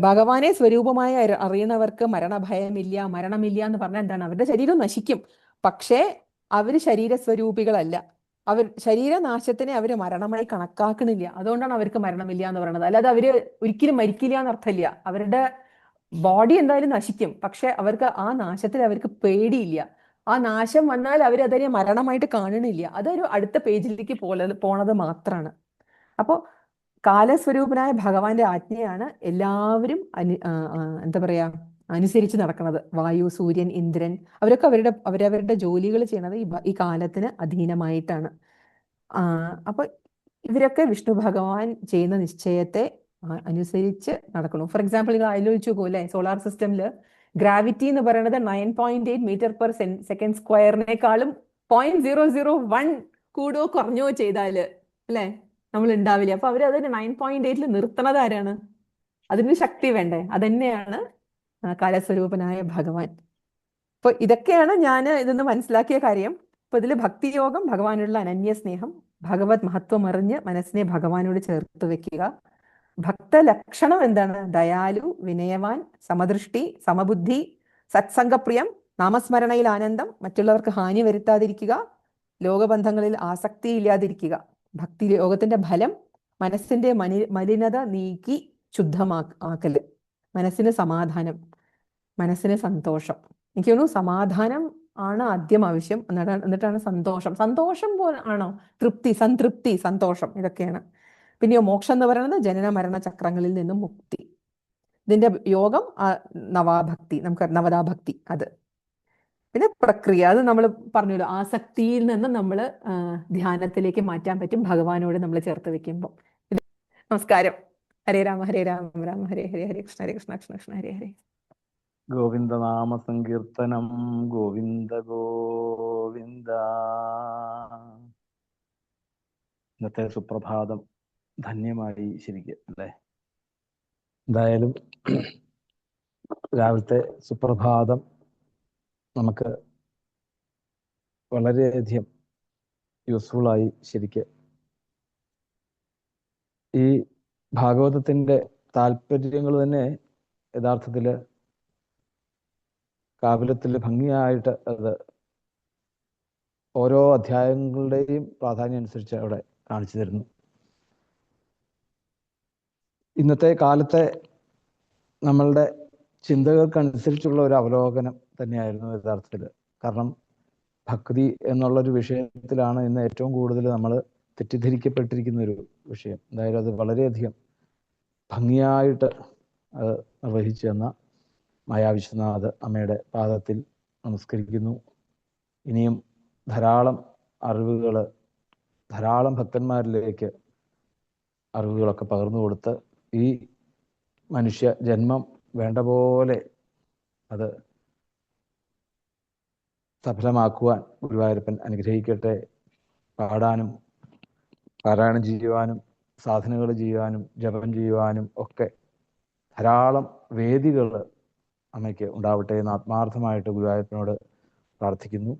ഭഗവാനെ സ്വരൂപമായി അറിയുന്നവർക്ക് മരണഭയമില്ല, മരണമില്ല എന്ന് പറഞ്ഞാൽ എന്താണ്? അവരുടെ ശരീരം നശിക്കും, പക്ഷേ അവര് ശരീരസ്വരൂപികളല്ല. ശരീരനാശത്തിനെ അവര് മരണമായി കണക്കാക്കണില്ല. അതുകൊണ്ടാണ് അവർക്ക് മരണമില്ല എന്ന് പറയുന്നത്. അല്ലാതെ അവര് ഒരിക്കലും മരിക്കില്ല എന്നർത്ഥമില്ല. അവരുടെ ബോഡി എന്തായാലും നശിക്കും, പക്ഷെ ആ നാശത്തിൽ അവർക്ക് പേടിയില്ല. ആ നാശം വന്നാൽ അവരതിനെ മരണമായിട്ട് കാണണില്ല. അതൊരു അടുത്ത പേജിലേക്ക് പോണത് മാത്രമാണ്. അപ്പോൾ കാലസ്വരൂപനായ ഭഗവാന്റെ ആജ്ഞയാണ് എല്ലാവരും എന്താ പറയാ അനുസരിച്ച് നടക്കുന്നത്. വായു, സൂര്യൻ, ഇന്ദ്രൻ, അവരൊക്കെ അവരവരുടെ ജോലികൾ ചെയ്യണത് ഈ കാലത്തിന് അധീനമായിട്ടാണ്. അപ്പൊ ഇവരൊക്കെ വിഷ്ണു ഭഗവാൻ ചെയ്യുന്ന നിശ്ചയത്തെ അനുസരിച്ച് നടക്കണം. ഫോർ എക്സാമ്പിൾ, നിങ്ങൾ ആലോചിച്ചു പോലെ സോളാർ സിസ്റ്റമില് ഗ്രാവിറ്റി എന്ന് പറയുന്നത് 9.8 മീറ്റർ പെർ സെക്കൻഡ് സ്ക്വയറിനേക്കാളും 0.001 കൂടുകയോ കുറഞ്ഞോ ചെയ്താല് അല്ലെ നമ്മൾ ഉണ്ടാവില്ല. അപ്പൊ അവരതിന് 9.8 നിർത്തണത് ആരാണ്? അതിന് ശക്തി വേണ്ടേ? അതന്നെയാണ് കാലസ്വരൂപനായ ഭഗവാൻ. അപ്പൊ ഇതൊക്കെയാണ് ഞാൻ ഇതൊന്ന് മനസ്സിലാക്കിയ കാര്യം. അപ്പൊ ഇതിൽ ഭക്തിയോഗം, ഭഗവാനുള്ള അനന്യ സ്നേഹം, ഭഗവത് മഹത്വം അറിഞ്ഞ് മനസ്സിനെ ഭഗവാനോട് ചേർത്ത് വെക്കുക. ഭക്തലക്ഷണം എന്താണ്? ദയാലു, വിനയവാൻ, സമദൃഷ്ടി, സമബുദ്ധി, സത്സംഗപ്രിയം, നാമസ്മരണയിൽ ആനന്ദം, മറ്റുള്ളവർക്ക് ഹാനി വരുത്താതിരിക്കുക, ലോകബന്ധങ്ങളിൽ ആസക്തി ഇല്ലാതിരിക്കുക. ഭക്തി യോഗത്തിന്റെ ഫലം മനസ്സിന്റെ മലിനത നീക്കി ശുദ്ധമാക്കല്, മനസ്സിന് സമാധാനം, മനസ്സിന് സന്തോഷം. എനിക്ക് തോന്നുന്നു സമാധാനം ആണ് ആദ്യം ആവശ്യം, എന്നിട്ടാണ് സന്തോഷം. സന്തോഷം ആണോ? തൃപ്തി, സംതൃപ്തി, സന്തോഷം, ഇതൊക്കെയാണ്. പിന്നെയോ മോക്ഷം എന്ന് പറയുന്നത് ജനന മരണ ചക്രങ്ങളിൽ നിന്നും മുക്തി. ഇതിന്റെ യോഗം നവാഭക്തി, നമുക്ക് നവതാഭക്തി. അത് പിന്നെ പ്രക്രിയ, അത് നമ്മൾ പറഞ്ഞല്ലോ, ആസക്തിയിൽ നിന്ന് നമ്മൾ ധ്യാനത്തിലേക്ക് മാറ്റാൻ പറ്റും ഭഗവാനോട് നമ്മൾ ചേർത്ത് വെക്കുമ്പോൾ. നമസ്കാരം. ഹരേ രാമ ഹരേ രാമ രാമ ഹരേ ഹരേ, ഹരേ കൃഷ്ണ ഹരേ കൃഷ്ണ കൃഷ്ണ കൃഷ്ണ ഹരേ ഹരേ. ഗോവിന്ദനാമ സങ്കീർത്തനം ഗോവിന്ദ ഗോവിന്ദ. ഇന്നത്തെ സുപ്രഭാതം ധന്യമായി ശരിക്കും അല്ലേ? എന്തായാലും രാവിലത്തെ സുപ്രഭാതം നമുക്ക് വളരെയധികം യൂസ്ഫുള്ളായി ശരിക്ക്. ഈ ഭാഗവതത്തിൻ്റെ താല്പര്യങ്ങൾ തന്നെ യഥാർത്ഥത്തിൽ കാവ്യത്തിൽ ഭംഗിയായിട്ട് അത് ഓരോ അധ്യായങ്ങളുടെയും പ്രാധാന്യം അനുസരിച്ച് അവിടെ കാണിച്ചു തരുന്നു. ഇന്നത്തെ കാലത്തെ നമ്മളുടെ ചിന്തകൾക്കനുസരിച്ചുള്ള ഒരു അവലോകനം തന്നെയായിരുന്നു യഥാർത്ഥത്തിൽ. കാരണം ഭക്തി എന്നുള്ളൊരു വിഷയത്തിലാണ് ഇന്ന് ഏറ്റവും കൂടുതൽ നമ്മൾ തെറ്റിദ്ധരിക്കപ്പെട്ടിരിക്കുന്ന ഒരു വിഷയം. എന്തായാലും അത് വളരെയധികം ഭംഗിയായിട്ട് അത് നിർവഹിച്ചു തന്ന മായാവിശ്വനാഥ് അമ്മയുടെ പാദത്തിൽ നമസ്കരിക്കുന്നു. ഇനിയും ധാരാളം അറിവുകൾ, ധാരാളം ഭക്തന്മാരിലേക്ക് അറിവുകളൊക്കെ പകർന്നു കൊടുത്ത് ഈ മനുഷ്യ ജന്മം വേണ്ട പോലെ അത് സഫലമാക്കുവാൻ ഗുരുവായൂരപ്പൻ അനുഗ്രഹിക്കട്ടെ. പാടാനും പാരായണം ചെയ്യുവാനും സാധനകൾ ചെയ്യുവാനും ജപം ചെയ്യുവാനും ഒക്കെ ധാരാളം വേദികൾ അമ്മയ്ക്ക് ഉണ്ടാവട്ടെ എന്ന് ആത്മാർത്ഥമായിട്ട് ഗുരുവായൂരപ്പനോട് പ്രാർത്ഥിക്കുന്നു.